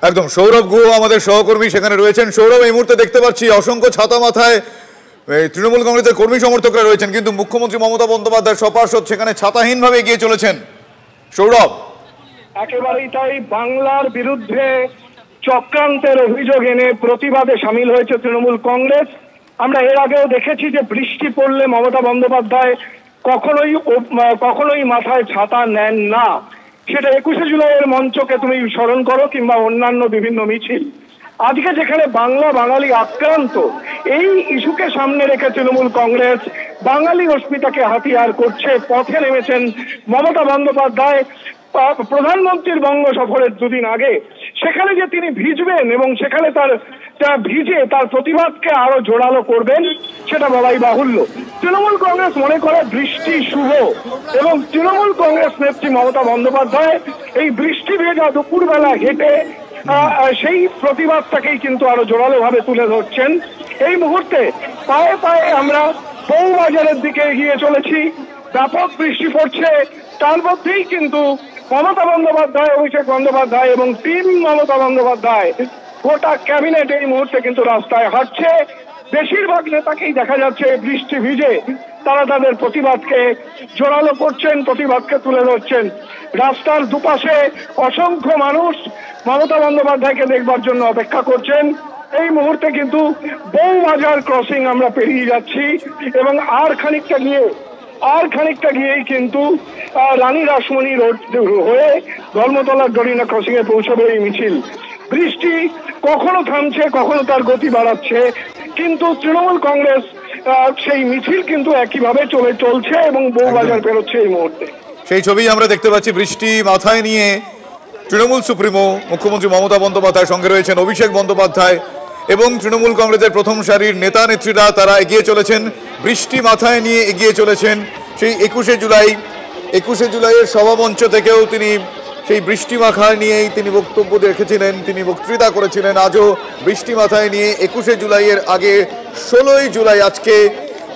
একদম। সৌরভ গুহ আমাদের সহকর্মী সেখানে রয়েছেন। সৌরভ, এই মুহূর্তে দেখতে পাচ্ছি অসংখ্য ছাতা মাথায় তৃণমূল কংগ্রেসের কর্মী সমর্থকরা রয়েছেন, কিন্তু মুখ্যমন্ত্রী মমতা বন্দ্যোপাধ্যায় সপার্ষদ সেখানে ছাতাহীনভাবে এগিয়ে চলেছেন। সৌরভ, একেবারেই তাই। বাংলার বিরুদ্ধে চক্রান্তের অভিযোগ এনে প্রতিবাদে সামিল হয়েছে তৃণমূল কংগ্রেস। আমরা এর আগেও দেখেছি যে বৃষ্টি পড়লে মমতা বন্দ্যোপাধ্যায় কখনোই মাথায় ছাতা নেন না। সেটা 21শে জুলাইয়ের মঞ্চকে তুমি স্মরণ করো, কিংবা অন্যান্য বিভিন্ন মিছিল। আজকে যেখানে বাঙালি আক্রান্ত, এই ইস্যুকে সামনে রেখে তৃণমূল কংগ্রেস বাঙালি অস্মিতাকে হাতিয়ার করছে। পথে নেমেছেন মমতা বন্দ্যোপাধ্যায় প্রধানমন্ত্রীর বঙ্গ সফরের দুদিন আগে। সেখানে যে তিনি ভিজবেন এবং সেখানে তার ভিজে তার প্রতিবাদকে আরো জোরালো করবেন, সেটা বলাই বাহুল্য। তৃণমূল কংগ্রেস মনে করে বৃষ্টি শুভ, এবং তৃণমূল কংগ্রেস নেত্রী মমতা বন্দ্যোপাধ্যায় এই বৃষ্টি ভেজা দুপুরবেলা হেঁটে সেই প্রতিবাদটাকেই কিন্তু আরো জোরালো ভাবে তুলে ধরছেন। এই মুহূর্তে পায়ে পায়ে আমরা বউবাজারের দিকে এগিয়ে চলেছি। ব্যাপক বৃষ্টি পড়ছে, তার মধ্যেই কিন্তু মমতা বন্দ্যোপাধ্যায়, অভিষেক বন্দ্যোপাধ্যায় এবং টিম মমতা বন্দ্যোপাধ্যায়, গোটা ক্যাবিনেট এই মুহূর্তে কিন্তু রাস্তায় হাঁটছে। বেশিরভাগ নেতাকেই দেখা যাচ্ছে বৃষ্টি ভিজে তারা তাদের প্রতিবাদকে জোরালো করছেন, প্রতিবাদকে তুলে ধরছেন। রাস্তার দুপাশে অসংখ্য মানুষ মমতা বন্দ্যোপাধ্যায়কে দেখবার জন্য অপেক্ষা করছেন। এই মুহূর্তে কিন্তু বউবাজার ক্রসিং আমরা পেরিয়ে যাচ্ছি, এবং আর খানিকটা গিয়েই কিন্তু রানী রাসমণি রোড হয়ে ধর্মতলার ডরিনা ক্রসিং এ পৌঁছবে এই মিছিল। বৃষ্টি কখনো থামছে, কখনো তার গতি বাড়াচ্ছে, কিন্তু তৃণমূল কংগ্রেস সেই মিছিল কিন্তু একইভাবে চলছে এবং বউবাজার পেরোচ্ছে এই মুহূর্তে। সেই ছবি আমরা দেখতে পাচ্ছি। বৃষ্টি মাথায় নিয়ে তৃণমূল সুপ্রিমো মুখ্যমন্ত্রী মমতা বন্দ্যোপাধ্যায়ের সঙ্গে রয়েছেন অভিষেক বন্দ্যোপাধ্যায় এবং তৃণমূল কংগ্রেসের প্রথম সারির নেতা নেত্রীরা, তারা এগিয়ে চলেছেন, বৃষ্টি মাথায় নিয়ে এগিয়ে চলেছেন। সেই 21শে জুলাইয়ের সভামঞ্চ থেকেও তিনি সেই বৃষ্টি মাথায় নিয়েই তিনি বক্তব্য রেখেছিলেন, তিনি বক্তৃতা করেছিলেন। আজও বৃষ্টি মাথায় নিয়ে 21শে জুলাইয়ের আগে 16ই জুলাই আজকে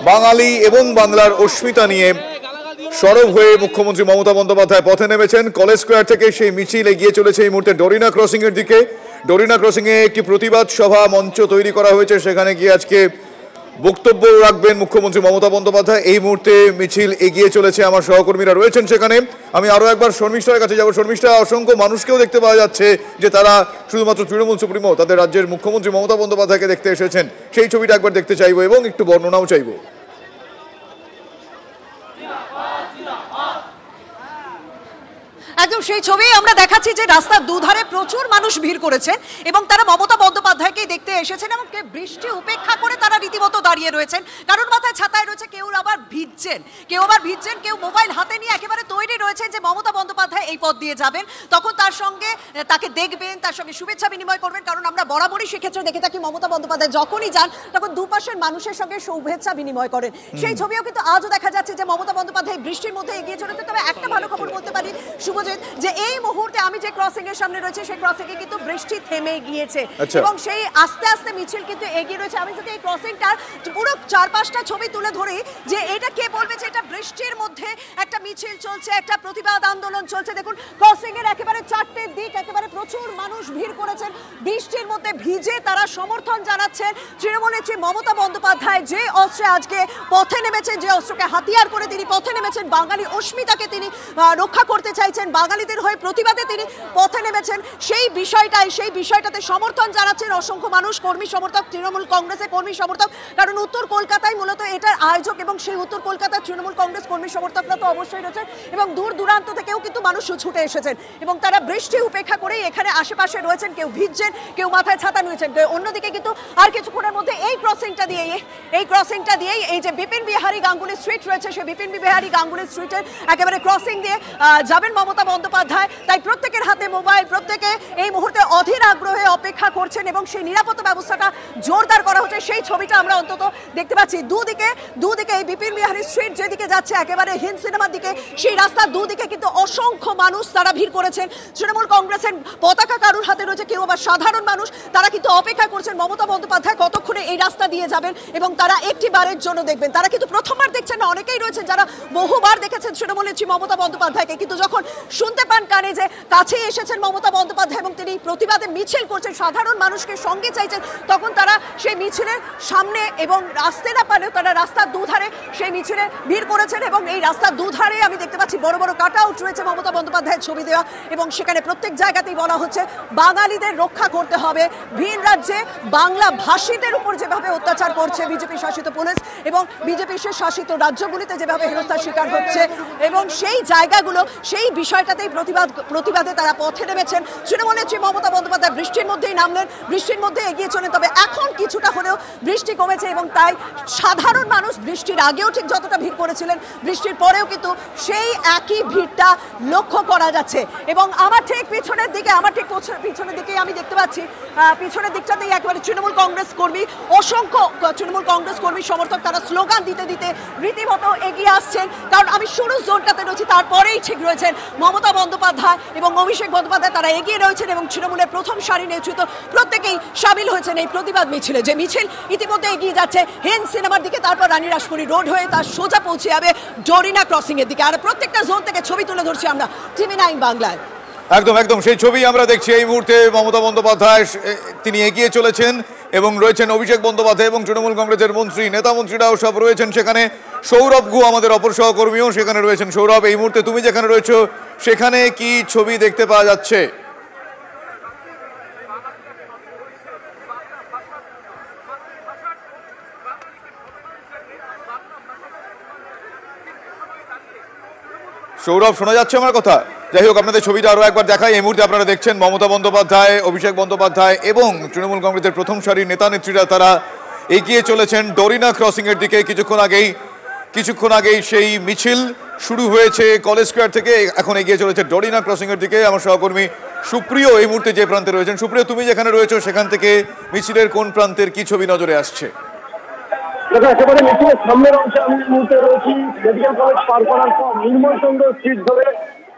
বাঙালি এবং বাংলার অস্মিতা নিয়ে সরব হয়ে মুখ্যমন্ত্রী মমতা বন্দ্যোপাধ্যায় পথে নেমেছেন। কলেজ স্কোয়ার থেকে সেই মিছিল এগিয়ে চলেছে এই মুহূর্তে ডরিনা ক্রসিং এর দিকে। ডরিনা ক্রসিং এ একটি প্রতিবাদ সভা মঞ্চ তৈরি করা হয়েছে, সেখানে গিয়ে আজকে বক্তব্য রাখবেন মুখ্যমন্ত্রী মমতা বন্দ্যোপাধ্যায়। এই মুহূর্তে মিছিল এগিয়ে চলেছে, আমার সহকর্মীরা রয়েছেন সেখানে। আমি আরো একবার শর্মিষ্ঠার কাছে যাব। শর্মিষ্ঠা, অসংখ্য মানুষকেও দেখতে পাওয়া যাচ্ছে যে তারা শুধুমাত্র তৃণমূল সুপ্রিমো তাদের রাজ্যের মুখ্যমন্ত্রী মমতা বন্দ্যোপাধ্যায়কে দেখতে এসেছেন। সেই ছবিটা একবার দেখতে চাইবো এবং একটু বর্ণনাও চাইবো। একদম সেই ছবি আমরা দেখাচ্ছি যে রাস্তার দুধারে প্রচুর মানুষ ভিড় করেছেন এবং তারা মমতা বন্দ্যোপাধ্যায়কেই দেখতে এসেছেন, এবং বৃষ্টি উপেক্ষা করে তারা রীতিমতো দাঁড়িয়ে রয়েছেন। কারণ মাথায় ছাতায় রয়েছে, কেউ আবার ভিজছেন, কেউ মোবাইল হাতে নিয়ে একেবারে তৈরি রয়েছেন যে মমতা বন্দ্যোপাধ্যায় এই পথ দিয়ে যাবেন, তখন তাকে দেখবেন, তার সঙ্গে শুভেচ্ছা বিনিময় করবেন। কারণ আমরা বরাবরই সেক্ষেত্রে দেখে থাকি মমতা বন্দ্যোপাধ্যায় যখনই যান তখন দুপাশের মানুষের সঙ্গে শুভেচ্ছা বিনিময় করেন। সেই ছবিও কিন্তু আজও দেখা যাচ্ছে যে মমতা বন্দ্যোপাধ্যায় বৃষ্টির মধ্যে এগিয়ে চলেছে। তবে একটা ভালো খবর বলতে পারি শুভজিৎ, যে এই মুহূর্তে আমি যে ক্রসিং এর সামনে রয়েছে সেই ক্রসিং এ কিন্তু বৃষ্টি থেমে গিয়েছে এবং সেই আস্তে আস্তে মিছিল কিন্তু এগিয়ে রয়েছে। আমি যদি এই ক্রসিংটার পুরো 4-5টা ছবি তুলে ধরি, যে এটা কে বলবে যে এটা বৃষ্টির মধ্যে একটা মিছিল চলছে, একটা প্রতিবাদ আন্দোলন চলছে। দেখুন ক্রসিং এর একেবারে 4টে দিক, একেবারে প্রচুর মানুষ ভিড় করেছেন, বৃষ্টির মধ্যে ভিজে তারা সমর্থন জানাচ্ছেন তৃণমূল নেত্রী মমতা বন্দ্যোপাধ্যায় যে অস্ত্রে আজকে পথে নেমেছেন, যে অস্ত্রকে হাতিয়ার করে তিনি পথে নেমেছেন, বাঙালি অস্মিতাকে তিনি রক্ষা করতে চাইছেন, বাঙালিদের হয়ে প্রতিবাদে তিনি পথে নেমেছেন, সেই বিষয়টাতে সমর্থন জানাচ্ছেন অসংখ্য মানুষ, কর্মী সমর্থক, তৃণমূল কংগ্রেসের কর্মী সমর্থক। কারণ উত্তর কলকাতায় মূলত এটার আয়োজক এবং সেই উত্তর কলকাতার তৃণমূল কংগ্রেস কর্মী সমর্থকরা তো অবশ্যই রয়েছেন এবং দূর দূরান্ত থেকেও কিন্তু মানুষ ছুটে এসেছেন এবং তারা বৃষ্টি উপেক্ষা করেই এখানে আশেপাশে রয়েছেন। কেউ ভিজছেন, কেউ মাথায় ছাতা নিয়েছেন। অন্যদিকে কিন্তু আর কিছুক্ষণের মধ্যে এই ক্রসিংটা দিয়েই এই যে বিপিন বিহারী গাঙ্গুলি স্ট্রিট রয়েছে, সেই বিপিন বিহারী গাঙ্গুলি স্ট্রিটের একেবারে ক্রসিং দিয়ে যাবেন মমতা বন্দ্যোপাধ্যায়। তাই প্রত্যেকের হাতে মোবাইল, প্রত্যেকে এই মুহূর্তে অধীর আগ্রহে অপেক্ষা করছেন এবং সেই নিরাপত্তা ব্যবস্থাটা জোরদার করা হচ্ছে। সেই ছবিটা আমরা অন্তত দেখতে পাচ্ছি। দুদিকে এই বিপিন বিহারী স্ট্রিট যেদিকে যাচ্ছে একেবারে হিন্দ সিনেমার দিকে, সেই রাস্তার দুদিকে কিন্তু অসংখ্য মানুষ তারা ভিড় করেছেন। তৃণমূল কংগ্রেসের পতাকা কারুর হাতে রয়েছে, কেউ আবার সাধারণ মানুষ, তারা কিন্তু অপেক্ষা করছেন মমতা বন্দ্যোপাধ্যায় কতক্ষণে এই রাস্তা দিয়ে যাবেন এবং তারা একটি বারের জন্য দেখবেন। তারা কিন্তু প্রথমবার দেখছেন না, অনেকেই রয়েছেন যারা বহুবার দেখেছেন তৃণমূল নেত্রী মমতা বন্দ্যোপাধ্যায়কে, কিন্তু যখন শুনতে পান কানে যে কাছেই এসেছেন মমতা বন্দ্যোপাধ্যায় এবং তিনি প্রতিবাদে মিছিল করছেন, সাধারণ মানুষকে সঙ্গে চাইছেন, তখন তারা সেই মিছিলের সামনে এবং আসতে না পারেও তারা রাস্তার দুধারে সেই মিছিলে ভিড় করেছেন এবং এই রাস্তার দুধারে আমি দেখতে পাচ্ছি বড় বড় কাট আউট রয়েছে মমতা বন্দ্যোপাধ্যায়ের ছবি দেওয়া এবং সেখানে প্রত্যেক জায়গাতেই বলা হচ্ছে বাঙালিদের রক্ষা করতে হবে। ভিন রাজ্যে বাংলা ভাষীদের উপর যেভাবে অত্যাচার করছে বিজেপি শাসিত পুলিশ এবং বিজেপি শাসিত রাজ্যগুলিতে যেভাবে হেনস্থার শিকার হচ্ছে এবং সেই জায়গাগুলো, সেই বিষয়টাতেই প্রতিবাদে তারা পথে নেমেছেন। তৃণমূল নেত্রী মমতা বন্দ্যোপাধ্যায় বৃষ্টির মধ্যেই নামলেন, বৃষ্টির মধ্যে এগিয়ে চলেন। তবে এখন কিছুটা হলেও বৃষ্টি কমেছে এবং তাই সাধারণ মানুষ বৃষ্টির আগেও ঠিক যতটা ভিড় করেছিলেন, বৃষ্টির পরেও কিন্তু সেই একই ভিড়টা লক্ষ্য করা যাচ্ছে। এবং আমার ঠিক পিছনের দিকে আমি দেখতে পাচ্ছি পিছনের দিকটাতেই একেবারে তৃণমূল কংগ্রেস কর্মী, অসংখ্য তৃণমূল কংগ্রেস কর্মী সমর্থক তারা স্লোগান দিতে দিতে রীতিমতো এগিয়ে আসছেন। কারণ আমি শুরু জোনটাতে রয়েছি, তারপরেই ঠিক রয়েছেন মমতা বন্দ্যোপাধ্যায় এবং অভিষেক বন্দ্যোপাধ্যায়, তারা এগিয়ে রয়েছেন এবং তৃণমূলের প্রথম সারি নেতৃত্ব প্রত্যেকেই সামিল হয়েছেন এই প্রতিবাদ মিছিলে। যে মিছিল ইতিমধ্যে এগিয়ে যাচ্ছে হিন্দ সিনেমার দিকে, তারপর রানী রাসমণি রোড হয়ে তার সোজা পৌঁছে যাবে ডরিনা ক্রসিং এর দিকে। আর প্রত্যেকটা জোন থেকে ছবি তুলে ধরছি আমরা TV9 বাংলায়। একদম সেই ছবি আমরা দেখছি। এই মুহূর্তে মমতা বন্দ্যোপাধ্যায় তিনি এগিয়ে চলেছেন এবং রয়েছেন অভিষেক বন্দ্যোপাধ্যায় এবং তৃণমূল কংগ্রেসের নেতামন্ত্রীরাও সব রয়েছেন সেখানে। সৌরভ গু আমাদের অপর সহকর্মীও সেখানে রয়েছেন। সৌরভ, এই মুহূর্তে তুমি যেখানে রয়েছো সেখানে কি ছবি দেখতে পাওয়া যাচ্ছে? সৌরভ, শোনা যাচ্ছে আমার কথা? যাই হোক, আপনাদের ছবিটা আরও একবার দেখাই। এই মুহূর্তে আপনারা দেখছেন মমতা বন্দ্যোপাধ্যায়, অভিষেক বন্দ্যোপাধ্যায় এবং তৃণমূল কংগ্রেসের প্রথম সারির নেতা নেত্রীরা তারা এগিয়ে চলেছেন ডরিনা ক্রসিংয়ের দিকে। কিছুক্ষণ আগেই সেই মিছিল শুরু হয়েছে কলেজ স্কোয়ার থেকে, এখন এগিয়ে চলেছে ডরিনা ক্রসিংয়ের দিকে। আমার সহকর্মী সুপ্রিয় এই মুহূর্তে যে প্রান্তে রয়েছেন। সুপ্রিয়, তুমি যেখানে রয়েছো সেখান থেকে মিছিলের কোন প্রান্তের কি ছবি নজরে আসছে? একেবারে মিছিলের সামনের অংশে আমি এই মুহূর্তে রয়েছি। মেডিকেল কলেজ পার করার পর নির্মল চন্দ্র স্ট্রিট ধরে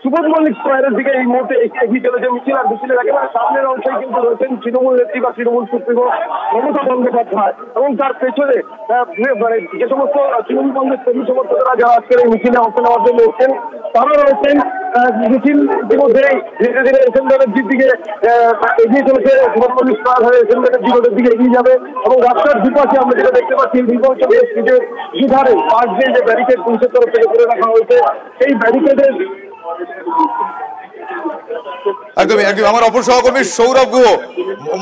সুবোধ মল্লিক স্কোয়ারের দিকে এই মুহূর্তে এগিয়ে চলেছে মিছিল। আর মিছিলের একেবারে সামনের অংশে কিন্তু রয়েছেন তৃণমূল নেত্রী বা তৃণমূল সুপ্রিমো মমতা বন্দ্যোপাধ্যায় এবং তার পেছনে যে সমস্ত তৃণমূল কংগ্রেস কর্মী সমর্থকরা যারা আজকের এই মিছিলে অংশ নেওয়ার জন্য এসেছেন তারা রয়েছেন। মিছিল ইতিমধ্যে ধীরে ধীরে এসএম ব্যানার্জির দিকে এগিয়ে চলেছে। সুবোধ মল্লিক স্কোয়ার হয়ে এসএম ব্যানার্জি রোডের দিকে এগিয়ে যাবে এবং রাস্তার দুপাশে আমরা যেটা দেখতে পাচ্ছি নির্মল চন্দ্র স্ট্রিটের দুধারে পাশ দিয়ে যে ব্যারিকেড পুলিশের তরফ থেকে করে রাখা হয়েছে, সেই ব্যারিকেডের একদমই আমার অপর সহকর্মী সৌরভ গুহ,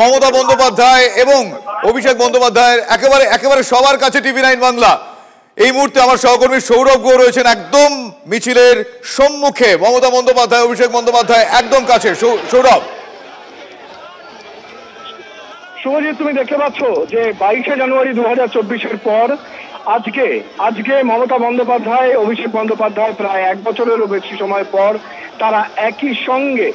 মমতা বন্দ্যোপাধ্যায় এবং অভিষেক বন্দ্যোপাধ্যায়ের একেবারে সবার কাছে TV9 বাংলা। এই মুহূর্তে আমার সহকর্মী সৌরভ গুহ রয়েছেন একদম মিছিলের সম্মুখে, মমতা বন্দ্যোপাধ্যায়, অভিষেক বন্দ্যোপাধ্যায় একদম কাছে। সৌরভ, শুভজিৎ, তুমি দেখতে পাচ্ছ যে 22শে জানুয়ারি 2024-এর পর আজকে মমতা বন্দ্যোপাধ্যায়, অভিষেক বন্দ্যোপাধ্যায় প্রায় 1 বছরেরও বেশি সময় পর তারা একই সঙ্গে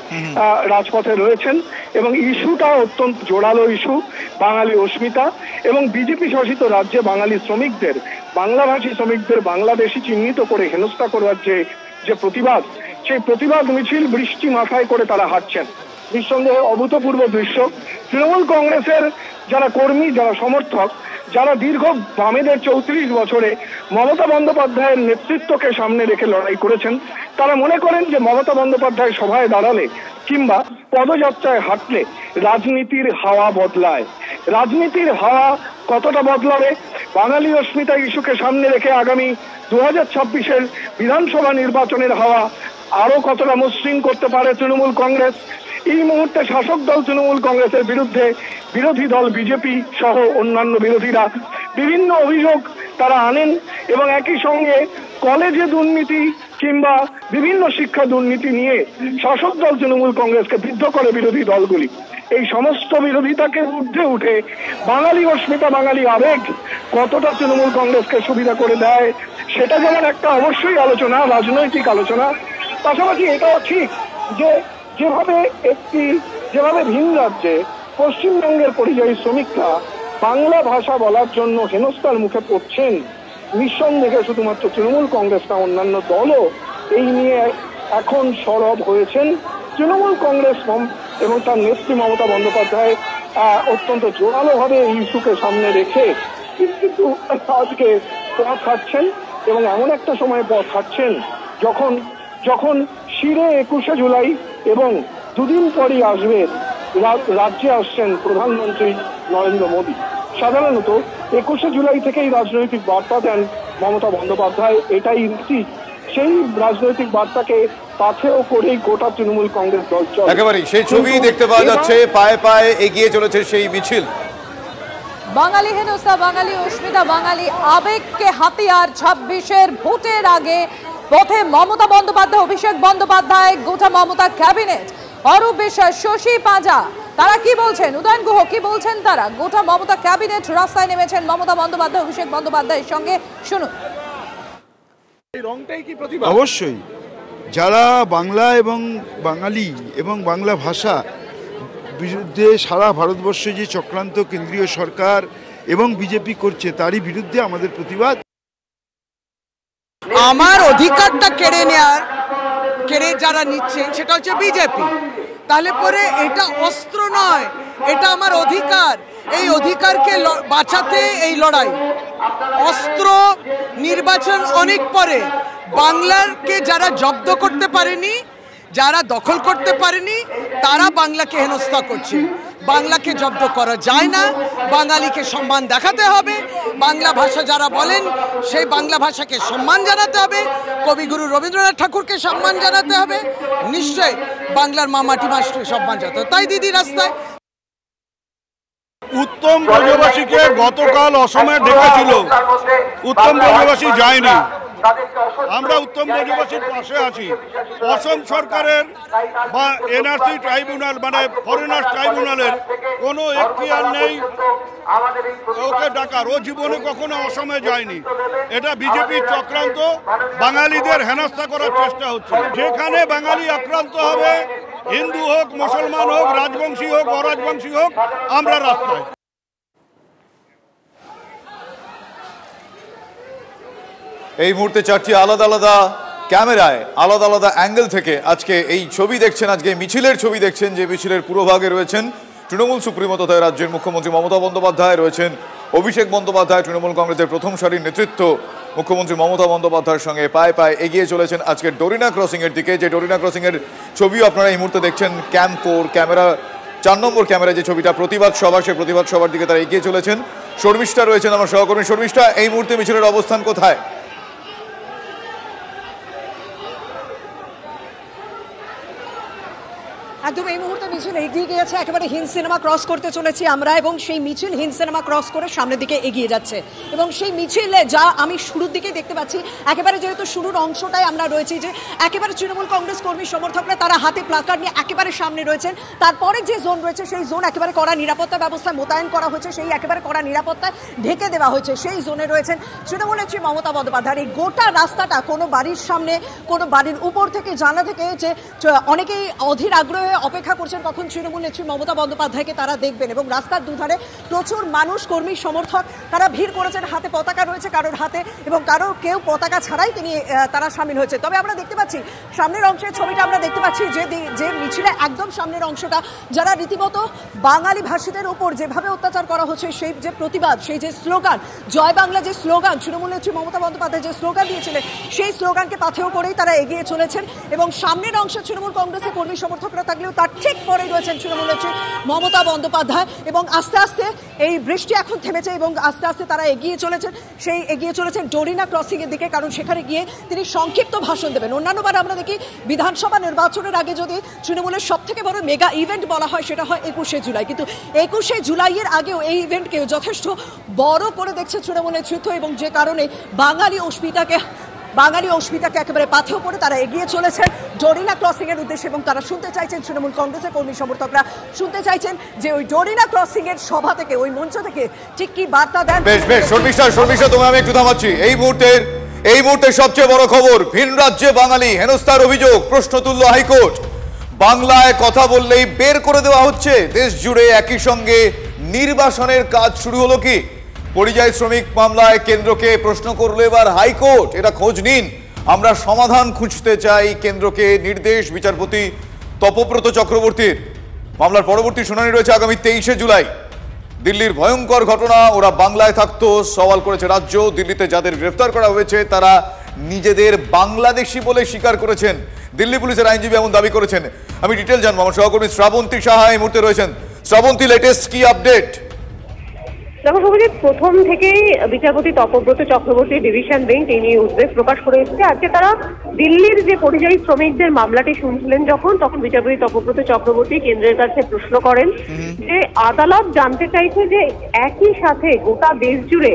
রাজপথে রয়েছেন এবং ইস্যুটা অত্যন্ত জোরালো ইস্যু, বাঙালি অস্মিতা এবং বিজেপি শাসিত রাজ্যে বাঙালি শ্রমিকদের, বাংলাভাষী শ্রমিকদের বাংলাদেশি চিহ্নিত করে হেনস্থা করার যে প্রতিবাদ, সেই প্রতিবাদ মিছিল বৃষ্টি মাথায় করে তারা হাঁটছেন। নিঃসন্দেহে অভূতপূর্ব দৃশ্য। তৃণমূল কংগ্রেসের যারা কর্মী, যারা সমর্থক, যারা দীর্ঘ বামেদের 34 বছরে মমতা বন্দ্যোপাধ্যায়ের নেতৃত্বকে সামনে রেখে লড়াই করেছেন, তারা মনে করেন যে মমতা বন্দ্যোপাধ্যায় সভায় দাঁড়ালে কিংবা পদযাত্রায় হাঁটলে রাজনীতির হাওয়া বদলায়। রাজনীতির হাওয়া কতটা বদলাবে? বাঙালি অস্মিতা ইস্যুকে সামনে রেখে আগামী 2026-এর বিধানসভা নির্বাচনের হাওয়া আরো কতটা মসৃণ করতে পারে তৃণমূল কংগ্রেস। এই মুহূর্তে শাসক দল তৃণমূল কংগ্রেসের বিরুদ্ধে বিরোধী দল বিজেপি সহ অন্যান্য বিরোধীরা বিভিন্ন অভিযোগ তারা আনেন এবং একই সঙ্গে কলেজে দুর্নীতি কিংবা বিভিন্ন শিক্ষা দুর্নীতি নিয়ে শাসক দল তৃণমূল কংগ্রেসকে বিদ্ধ করে বিরোধী দলগুলি। এই সমস্ত বিরোধিতাকে ঊর্ধ্বে উঠে বাঙালি অস্মিতা বাঙালি আবেগ কতটা তৃণমূল কংগ্রেসকে সুবিধা করে দেয় সেটা যেমন একটা অবশ্যই আলোচনা, রাজনৈতিক আলোচনা। পাশাপাশি এটাও ঠিক যে যেভাবে ভিন রাজ্যে পশ্চিমবঙ্গের পরিযায়ী শ্রমিকরা বাংলা ভাষা বলার জন্য হেনস্থার মুখে পড়ছেন, নিঃসন্দেহে শুধুমাত্র তৃণমূল কংগ্রেস না অন্যান্য দলও এই নিয়ে এখন সরব হয়েছেন। তৃণমূল কংগ্রেস এবং তার নেত্রী মমতা বন্দ্যোপাধ্যায় অত্যন্ত জোরালোভাবে এই ইস্যুকে সামনে রেখে কিন্তু আজকে পথ হাঁটছেন এবং এমন একটা সময় পথ হাঁটছেন যখন শিরে 21শে জুলাই এবং দুদিন পরই রাজ্যে আসছেন প্রধানমন্ত্রী নরেন্দ্র মোদী। সাধারণত 21শে জুলাই থেকেই রাজনৈতিক বার্তা দেন মমতা বন্দ্যোপাধ্যায়, এটাই রীতি। সেই রাজনৈতিক বার্তাকে পাথেয় করেই গোটা তৃণমূল কংগ্রেস দল চলে। একেবারেই সেই ছবি দেখতে পাওয়া যাচ্ছে, পায়ে পায়ে এগিয়ে চলেছে সেই মিছিল। বাঙালি হেনস্থা, বাঙালি অস্মিতা, বাঙালি আবেগকে হাতিয়ার। 26-এর ভোটের আগে পথে মমতা বন্দ্যোপাধ্যায়, অভিষেক বন্দ্যোপাধ্যায়, গোটা মমতা ক্যাবিনেট, অরূপ বিশ্বাস, শশী পাঁজা, তারা কি বলছেন? উদয়ন গুহ কি বলছেন? তারা গোটা মমতা ক্যাবিনেট রাস্তায় নেমেছেন মমতা বন্দ্যোপাধ্যায়, অভিষেক বন্দ্যোপাধ্যায়ের সঙ্গে, শুনুন। অবশ্যই যারা বাংলা এবং বাঙালি এবং বাংলা ভাষা বিরুদ্ধে সারা ভারতবর্ষে যে চক্রান্ত কেন্দ্রীয় সরকার এবং বিজেপি করছে তারই বিরুদ্ধে আমাদের প্রতিবাদ। আমার অধিকারটা কেড়ে যারা নিচ্ছেন সেটা হচ্ছে বিজেপি। তাহলে পরে এটা অস্ত্র নয়, এটা আমার অধিকার। এই অধিকারকে বাঁচাতে এই লড়াই। অস্ত্র নির্বাচন অনেক পরে। বাংলাকে যারা জব্দ করতে পারেনি, যারা দখল করতে পারেনি, তারা বাংলাকে হেনস্থা করছে। বাংলাকে জব্দ করা যায় না, বাঙালিকে সম্মান দেখাতে হবে। বাংলা ভাষা যারা বলেন সেই বাংলা ভাষাকে সম্মান জানাতে হবে, কবিগুরু রবীন্দ্রনাথ ঠাকুরকে সম্মান জানাতে হবে, নিশ্চয় বাংলার মামাটি মাস্টারকে সম্মান জানাতে হবে। তাই দিদি রাস্তায়। উত্তম ব্রজবাসীকে গতকাল অসমে ডেকেছিল, উত্তম ব্রজবাসী যায়নি। আমরা উত্তম ব্রজবাসীর পাশে আছি। অসম সরকারের বা এনআরসি ট্রাইব্যুনাল মানে ফরেনার্স ট্রাইব্যুনালের কোনো এখতিয়ার নেই ওকে ডাকার। ও জীবনে কখনো অসমে যায়নি। এটা বিজেপির চক্রান্ত, বাঙালিদের হেনস্থা করার চেষ্টা হচ্ছে। যেখানে বাঙালি আক্রান্ত হবে, হিন্দু হোক, মুসলমান হোক, রাজবংশী হোক, অরাজবংশী হোক, আমরা রাস্তায়। এই মুহূর্তে চারটি আলাদা আলাদা ক্যামেরায় আলাদা আলাদা অ্যাঙ্গেল থেকে আজকে এই ছবি দেখছেন, আজকে মিছিলের ছবি দেখছেন। যে মিছিলের পুরোভাগে রয়েছেন তৃণমূল সুপ্রিমো তথা রাজ্যের মুখ্যমন্ত্রী মমতা বন্দ্যোপাধ্যায়, রয়েছেন অভিষেক বন্দ্যোপাধ্যায়, তৃণমূল কংগ্রেসের প্রথম সারির নেতৃত্ব। মুখ্যমন্ত্রী মমতা বন্দ্যোপাধ্যায়ের সঙ্গে পায়ে পায়ে এগিয়ে চলেছেন আজকে ডোরিনা ক্রসিংয়ের দিকে। যে ডোরিনা ক্রসিংয়ের ছবিও আপনারা এই মুহূর্তে দেখছেন। ক্যাম্প 4 ক্যামেরা 4 নম্বর ক্যামেরায় যে ছবিটা প্রতিবাদ সভা, সেই প্রতিবাদ সভার দিকে তারা এগিয়ে চলেছেন। শর্মিষ্ঠা রয়েছেন আমার সহকর্মী। শর্মিষ্ঠা, এই মুহূর্তে মিছিলের অবস্থান কোথায়? একদম এই মুহূর্তে মিছিল এগিয়ে গিয়েছে, একেবারে হিন্দ সিনেমা ক্রস করতে চলেছি আমরা এবং সেই মিছিল হিন্দ সিনেমা ক্রস করে সামনের দিকে এগিয়ে যাচ্ছে। এবং সেই মিছিলে যা আমি শুরুর দিকে দেখতে পাচ্ছি, একেবারে যেহেতু শুরুর অংশটাই আমরা রয়েছি, যে একেবারে তৃণমূল কংগ্রেস কর্মী সমর্থকরা তারা হাতে প্লাকার্ড নিয়ে একেবারে সামনে রয়েছেন। তারপরে যে জোন রয়েছে সেই জোন একেবারে কড়া নিরাপত্তা ব্যবস্থায় মোতায়েন করা হয়েছে, সেই একেবারে কড়া নিরাপত্তায় ঢেকে দেওয়া হয়েছে। সেই জোনে রয়েছেন তৃণমূল নেত্রী মমতা বন্দ্যোপাধ্যায়। এই গোটা রাস্তাটা কোনো বাড়ির সামনে, কোনো বাড়ির উপর থেকে, জানলা থেকে, যে অনেকেই অধীর আগ্রহে অপেক্ষা করছেন কখন তৃণমূল নেত্রী মমতা বন্দ্যোপাধ্যায়কে তারা দেখবেন। এবং রাস্তার দুধারে প্রচুর মানুষ, কর্মী, সমর্থক তারা ভিড় করেছেন। হাতে পতাকা রয়েছে কারোর হাতে, এবং কেউ পতাকা ছাড়াই তারা সামিল হয়েছে। তবে আমরা দেখতে পাচ্ছি সামনের অংশের ছবিটা আমরা দেখতে পাচ্ছি যে মিছিলে একদম সামনের অংশটা যারা রীতিমতো বাঙালি ভাষীদের উপর যেভাবে অত্যাচার করা হচ্ছে, সেই যে প্রতিবাদ, সেই যে স্লোগান জয় বাংলা, যে স্লোগান তৃণমূল নেত্রী মমতা বন্দ্যোপাধ্যায় যে স্লোগান দিয়েছিলেন, সেই স্লোগানকে পাথেয় করেই তারা এগিয়ে চলেছেন। এবং সামনের অংশে তৃণমূল কংগ্রেসের কর্মী সমর্থকরা থাকলেও তার ঠিক পরে রয়েছেন তৃণমূল নেত্রী মমতা বন্দ্যোপাধ্যায়, এবং আস্তে আস্তে এই বৃষ্টি এখন থেমেছে এবং আস্তে আস্তে তারা এগিয়ে চলেছেন ডোরিনা ক্রসিং এর দিকে, কারণ সেখানে গিয়ে তিনি সংক্ষিপ্ত ভাষণ দেবেন। অন্যান্যবার আমরা দেখি বিধানসভা নির্বাচনের আগে যদি তৃণমূলের সব থেকে বড় মেগা ইভেন্ট বলা হয় সেটা হয় 21শে জুলাই, কিন্তু 21শে জুলাইয়ের আগেও এই ইভেন্টকে যথেষ্ট বড় করে দেখছে তৃণমূল নেতৃত্ব, এবং যে কারণে বাঙালি অস্মিতাকে একেবারে পাথেয় করে তারা এগিয়ে চলেছেন ডোরিনা ক্রসিং এর উদ্দেশ্যে, এবং তারা শুনতে চাইছেন, তৃণমূল কংগ্রেসের কর্মী সমর্থকরা শুনতে চাইছেন যে ওই ডোরিনা ক্রসিং এর সভা থেকে, ওই মঞ্চ থেকে ঠিক কি বার্তা দেন। বেশ শর্মিষ্ঠা তোমায় আমি একটু থামাচ্ছি। এই মুহূর্তে সবচেয়ে বড় খবর, ভিন রাজ্যে বাঙালি হেনস্থার অভিযোগ প্রশ্ন তুলল হাইকোর্ট। বাংলায় কথা বললেই বের করে দেওয়া হচ্ছে, দেশ জুড়ে একই সঙ্গে নির্বাসনের কাজ শুরু হলো কি? পরিযায়ী শ্রমিক মামলায় কেন্দ্রকে প্রশ্ন করলো এবার হাইকোর্ট, এটা খোঁজ নিন, আমরা সমাধান খুঁজতে চাই, কেন্দ্রকে নির্দেশ বিচারপতি তপব্রত চক্রবর্তীর। মামলার পরবর্তী শুনানি রয়েছে আগামী 23শে জুলাই। দিল্লির ভয়ঙ্কর ঘটনা, ওরা বাংলায় থাকতো সওয়াল করেছে রাজ্য। দিল্লিতে যাদের গ্রেফতার করা হয়েছে তারা নিজেদের বাংলাদেশি বলে স্বীকার করেছেন, দিল্লি পুলিশের আইনজীবী এমন দাবি করেছেন। আমি ডিটেল জানবো, আমার সহকর্মী শ্রাবন্তী সাহা এই মুহূর্তে রয়েছেন। শ্রাবন্তী, লেটেস্ট কি আপডেট? দেখো শুভজিৎ, প্রথম থেকেই বিচারপতি তপব্রত চক্রবর্তী ডিভিশন বেঞ্চ এই নিয়ে উদ্বেগ প্রকাশ করে এসেছে। আজকে তারা দিল্লির যে পরিযায়ী শ্রমিকদের মামলাটি শুনছিলেন তখন বিচারপতি তপব্রত চক্রবর্তী কেন্দ্রের কাছে প্রশ্ন করেন যে আদালত জানতে চাইছে যে একই সাথে গোটা দেশ জুড়ে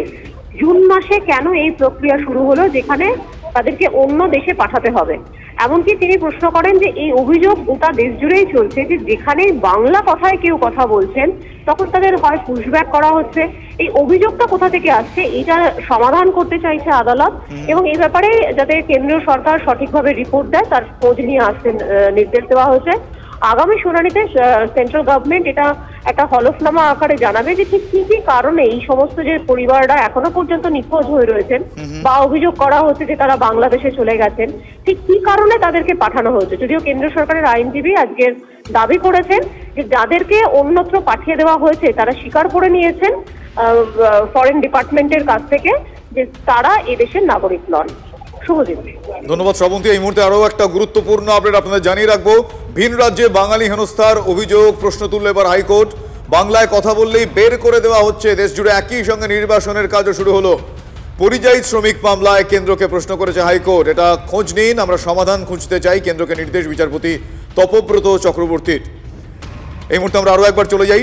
জুন মাসে কেন এই প্রক্রিয়া শুরু হলো যেখানে তাদেরকে অন্য দেশে পাঠাতে হবে। এমনকি তিনি প্রশ্ন করেন যে এই অভিযোগ গোটা দেশ জুড়েই চলছে যে যেখানে বাংলা কথায় কেউ কথা বলছেন তখন তাদের হয় পুশব্যাক করা হচ্ছে। এই অভিযোগটা কোথা থেকে আসছে এটা সমাধান করতে চাইছে আদালত, এবং এই ব্যাপারে যাতে কেন্দ্রীয় সরকার সঠিকভাবে রিপোর্ট দেয় তার খোঁজ নিয়ে আসতে নির্দেশ দেওয়া হয়েছে। আগামী শুনানিতে সেন্ট্রাল গভর্নমেন্ট এটা একটা হলফনামা আকারে জানাবে যে ঠিক কি কি কারণে এই সমস্ত যে পরিবাররা এখনো পর্যন্ত নিখোঁজ হয়ে রয়েছেন বা অভিযোগ করা হচ্ছে যে তারা বাংলাদেশে চলে গেছেন, ঠিক কি কারণে তাদেরকে পাঠানো হয়েছে। যদিও কেন্দ্র সরকারের আইনজীবী আজকের দাবি করেছেন যে যাদেরকে অন্যত্র পাঠিয়ে দেওয়া হয়েছে তারা স্বীকার করে নিয়েছেন ফরেন ডিপার্টমেন্টের কাছ থেকে যে তারা এদেশের নাগরিক নন। ধন্যবাদ শ্রাবন্তী। এই মুহূর্তে আরো একটা গুরুত্বপূর্ণ আপডেট আপনাদের জানিয়ে রাখবো। ভিন রাজ্যে বাঙালি হেনস্থার অভিযোগ প্রশ্ন তুলল এবার হাইকোর্ট। বাংলায় কথা বললেই বের করে দেওয়া হচ্ছে, দেশ জুড়ে একই সঙ্গে নির্বাসনের কাজও শুরু হলো। পরিযায়ী শ্রমিক মামলায় কেন্দ্রকে প্রশ্ন করেছে হাইকোর্ট, এটা খোঁজ নিন, আমরা সমাধান খুঁজতে চাই, কেন্দ্রকে নির্দেশ বিচারপতি তপব্রত চক্রবর্তীর। এই মুহূর্তে আমরা আরো একবার চলে যাই,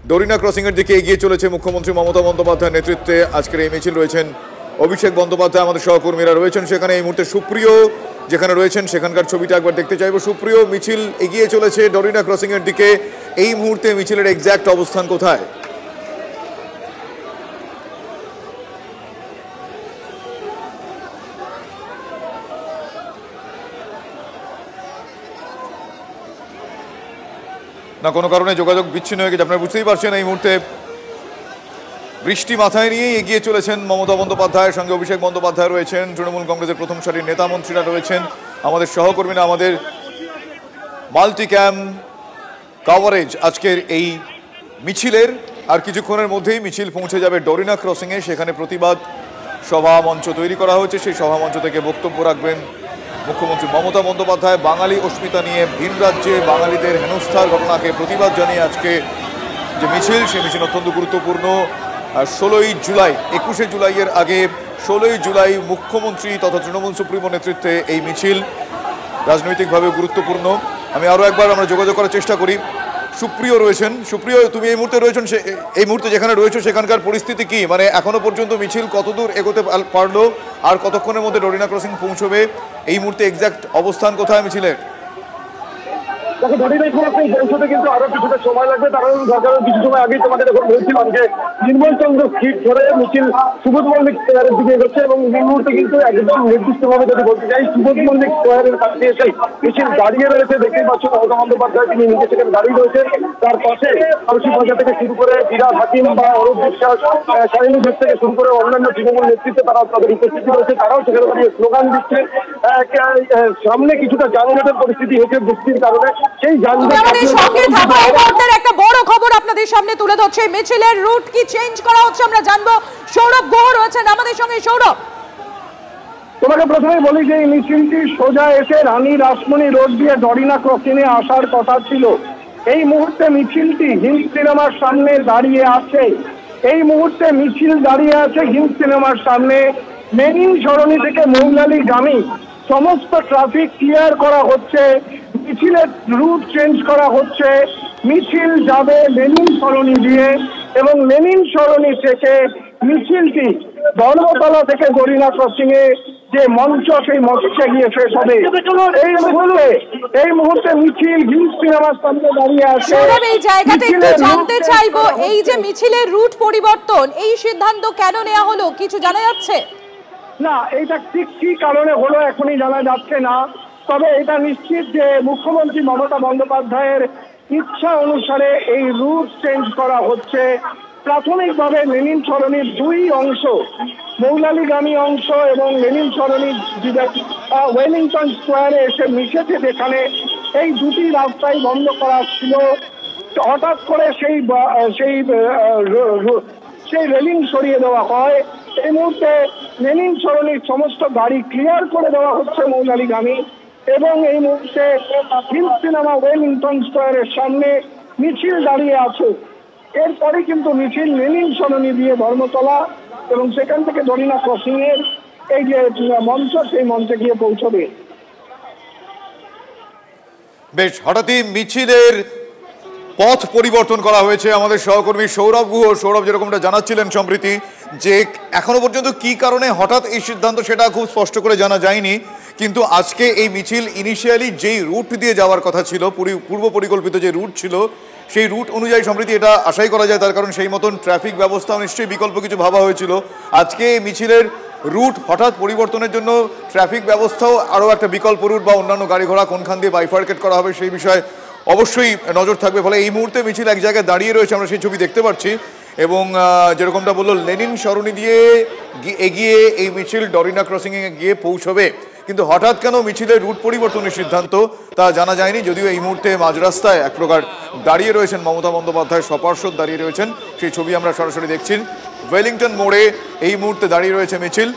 ডোরিনা ক্রসিং এর দিকে এগিয়ে চলেছে মুখ্যমন্ত্রী মমতা বন্দ্যোপাধ্যায়ের নেতৃত্বে আজকের এই মিছিল। রয়েছেন অভিষেক বন্দ্যোপাধ্যায়, আমাদের সহকর্মীরা রয়েছেন সেখানে। এই মুহূর্তে সুপ্রিয় যেখানে রয়েছেন সেখানকার ছবিটা একবার দেখতে চাইবো। সুপ্রিয়, মিছিল এগিয়ে চলেছে ডোরিনা ক্রসিং এর দিকে, এই মুহূর্তে মিছিলের এক্স্যাক্ট অবস্থান কোথায়? না, কোনো কারণে যোগাযোগ বিচ্ছিন্ন হয়ে গেছে, আপনারা বুঝতেই পারছেন। এই মুহূর্তে বৃষ্টি মাথায় নিয়ে এগিয়ে চলেছেন মমতা বন্দ্যোপাধ্যায়ের সঙ্গে অভিষেক বন্দ্যোপাধ্যায় রয়েছেন, তৃণমূল কংগ্রেসের প্রথম সারির নেতা মন্ত্রীরা রয়েছেন, আমাদের সহকর্মীরা। আমাদের মাল্টি ক্যাম কাভারেজ আজকের এই মিছিলের। আর কিছুক্ষণের মধ্যেই মিছিল পৌঁছে যাবে ডোরিনা ক্রসিংয়ে, সেখানে প্রতিবাদ সভা মঞ্চ তৈরি করা হয়েছে। সেই সভা মঞ্চ থেকে বক্তব্য রাখবেন মুখ্যমন্ত্রী মমতা বন্দ্যোপাধ্যায়। বাঙালি অস্মিতা নিয়ে ভিন রাজ্যে বাঙালিদের হেনস্থার ঘটনাকে প্রতিবাদ জানিয়ে আজকে যে মিছিল, সেই মিছিল অত্যন্ত গুরুত্বপূর্ণ। 16ই জুলাই, 21শে জুলাইয়ের আগে 16ই জুলাই মুখ্যমন্ত্রী তথা তৃণমূল সুপ্রিমো নেতৃত্বে এই মিছিল রাজনৈতিকভাবে গুরুত্বপূর্ণ। আমি আরও একবার আমরা যোগাযোগ করার চেষ্টা করি। সুপ্রিয় রয়েছেন। সুপ্রিয়, তুমি এই মুহূর্তে রয়েছেন, এই মুহূর্তে যেখানে রয়েছে সেখানকার পরিস্থিতি কি? মানে এখনো পর্যন্ত মিছিল কতদূর এগোতে পারলো, আর কতক্ষণের মধ্যে ডোরিনা ক্রসিং পৌঁছবে? এই মুহূর্তে এক্স্যাক্ট অবস্থান কোথায় মিছিলের? দেখো, ডোরিনা ক্রসিং পৌঁছতে কিন্তু আরো কিছুটা সময় লাগবে, কারণ কিছু সময় আগেই তোমাদের এখন বলছিলাম যে নির্মল চন্দ্র স্ট্রিট ধরে মিছিল সুবোধ মল্লিক স্কোয়ারের দিকে এগোচ্ছে, এবং এই মুহূর্তে কিন্তু একদম নির্দিষ্টভাবে যদি বলতে চাই সুবোধ মল্লিক স্কোয়ারের কাছে এসে মিছিল দাঁড়িয়ে রয়েছে। দেখতেই পাচ্ছ মমতা বন্দ্যোপাধ্যায় তিনি নিজে সেখানে দাঁড়িয়ে রয়েছেন, তার পাশে আরশি ভাজা থেকে শুরু করে বিরাট হাকিম বা অরূপ বিশ্বাস, শাহিনী ঘোষ থেকে শুরু করে অন্যান্য তৃণমূল নেতৃত্বে তারা তাদের উপস্থিতি রয়েছে। তারাও সেখানে দাঁড়িয়ে স্লোগান দিচ্ছে। সামনে কিছুটা যানজটের পরিস্থিতি হয়েছে বৃষ্টির কারণে, সেই একটা বড় খবর আপনাদের সামনে তুলে ধরছে। মিছিলের রুট কি চেঞ্জ করা হচ্ছে আমরা জানবো। সৌরভ গুহ রয়েছেন আমাদের সঙ্গে। সৌরভ, তোমাকে প্রথমে বলি যে এই মিছিলটি সোজা এসে রানী রাসমণি রোড দিয়ে ডোরিনা ক্রসিং এ আসার কথা ছিল, এই মুহূর্তে মিছিলটি হিন্দ সিনেমার সামনে দাঁড়িয়ে আছে। এই মুহূর্তে মিছিল দাঁড়িয়ে আছে হিন্দ সিনেমার সামনে। লেনিন সরণি থেকে মৌলালীগামী সমস্ত ট্রাফিক ক্লিয়ার করা হচ্ছে, মিছিলের রুট চেঞ্জ করা হচ্ছে। মিছিল যাবে লেনিন সরণি দিয়ে এবং লেনিন সরণি থেকে মিছিলটি ধর্মতলা থেকে গরিনা ক্রসিং এ যে মঞ্চ, সেই মঞ্চে গিয়ে শেষ হবে। এই মুহূর্তে মিছিল হিন্দ সিনেমার সামনে দাঁড়িয়ে আছে। এই জায়গাটা একটু জানতে চাইবো, এই যে মিছিলের রুট পরিবর্তন, এই সিদ্ধান্ত কেন নেওয়া হলো, কিছু জানা যাচ্ছে? না, এটা ঠিক কি কারণে হলো এখনই জানা যাচ্ছে না। তবে এটা নিশ্চিত যে মুখ্যমন্ত্রী মমতা বন্দ্যোপাধ্যায়ের ইচ্ছা অনুসারে এই রুট চেঞ্জ করা হচ্ছে। প্রাথমিকভাবে লেনিন সরণির দুই অংশ, মৌলালীগামী অংশ এবং লেনিন সরণির ওয়েলিংটন স্কোয়ারে এসে মিশেছে, যেখানে এই দুটি রাস্তাই বন্ধ করা ছিল। হঠাৎ করে সেই রেলিং সরিয়ে দেওয়া হয়। এই মুহূর্তে লেনিন সরণির সমস্ত গাড়ি ক্লিয়ার করে দেওয়া হচ্ছে মৌলালীগামী এবং এই মুহূর্তে হিন্দ সিনেমা ওয়েলিংটন স্কোয়ারের সামনে মিছিল দাঁড়িয়ে আছে। এরপরে কিন্তু মিছিল লেনিন সরণি দিয়ে ধর্মতলা এবং সেখান থেকে গরিনা ক্রসিং এর এই যে মঞ্চ, সেই মঞ্চে গিয়ে পৌঁছবে। বেশ, হঠাৎই মিছিলের পথ পরিবর্তন করা হয়েছে। আমাদের সহকর্মী সৌরভ গুহ, সৌরভ যেরকমটা জানাচ্ছিলেন সম্প্রীতি, যে এখনো পর্যন্ত কি কারণে হঠাৎ এই সিদ্ধান্ত সেটা খুব স্পষ্ট করে জানা যায়নি, কিন্তু আজকে এই মিছিল ইনিশিয়ালি যেই রুট দিয়ে যাওয়ার কথা ছিল, পূর্ব পরিকল্পিত যে রুট ছিল, সেই রুট অনুযায়ী সম্প্রীতি এটা আশাই করা যায়, তার কারণ সেই মতন ট্রাফিক ব্যবস্থাও নিশ্চয়ই বিকল্প কিছু ভাবা হয়েছিল। আজকে এই মিছিলের রুট হঠাৎ পরিবর্তনের জন্য ট্রাফিক ব্যবস্থাও আরও একটা বিকল্প রুট বা অন্যান্য গাড়ি ঘোড়া কোনখান দিয়ে বাইফার্কেট করা হবে সেই বিষয়ে অবশ্যই নজর থাকবে। ফলে এই মুহূর্তে মিছিল এক জায়গায় দাঁড়িয়ে রয়েছে, আমরা সেই ছবি দেখতে পাচ্ছি। এবং যেরকমটা বললো, লেনিন সরণি দিয়ে এগিয়ে এই মিছিল ডরিনা ক্রসিংয়ে গিয়ে পৌঁছবে, কিন্তু হঠাৎ কেন মিছিলের রুট পরিবর্তনের সিদ্ধান্ত তা জানা যায়নি। যদিও এই মুহূর্তে মাঝ রাস্তায় এক প্রকার দাঁড়িয়ে রয়েছেন মমতা বন্দ্যোপাধ্যায়, সপার্ষদ দাঁড়িয়ে রয়েছেন, সেই ছবি আমরা সরাসরি দেখছি। ওয়েলিংটন মোড়ে এই মুহূর্তে দাঁড়িয়ে রয়েছে মিছিল,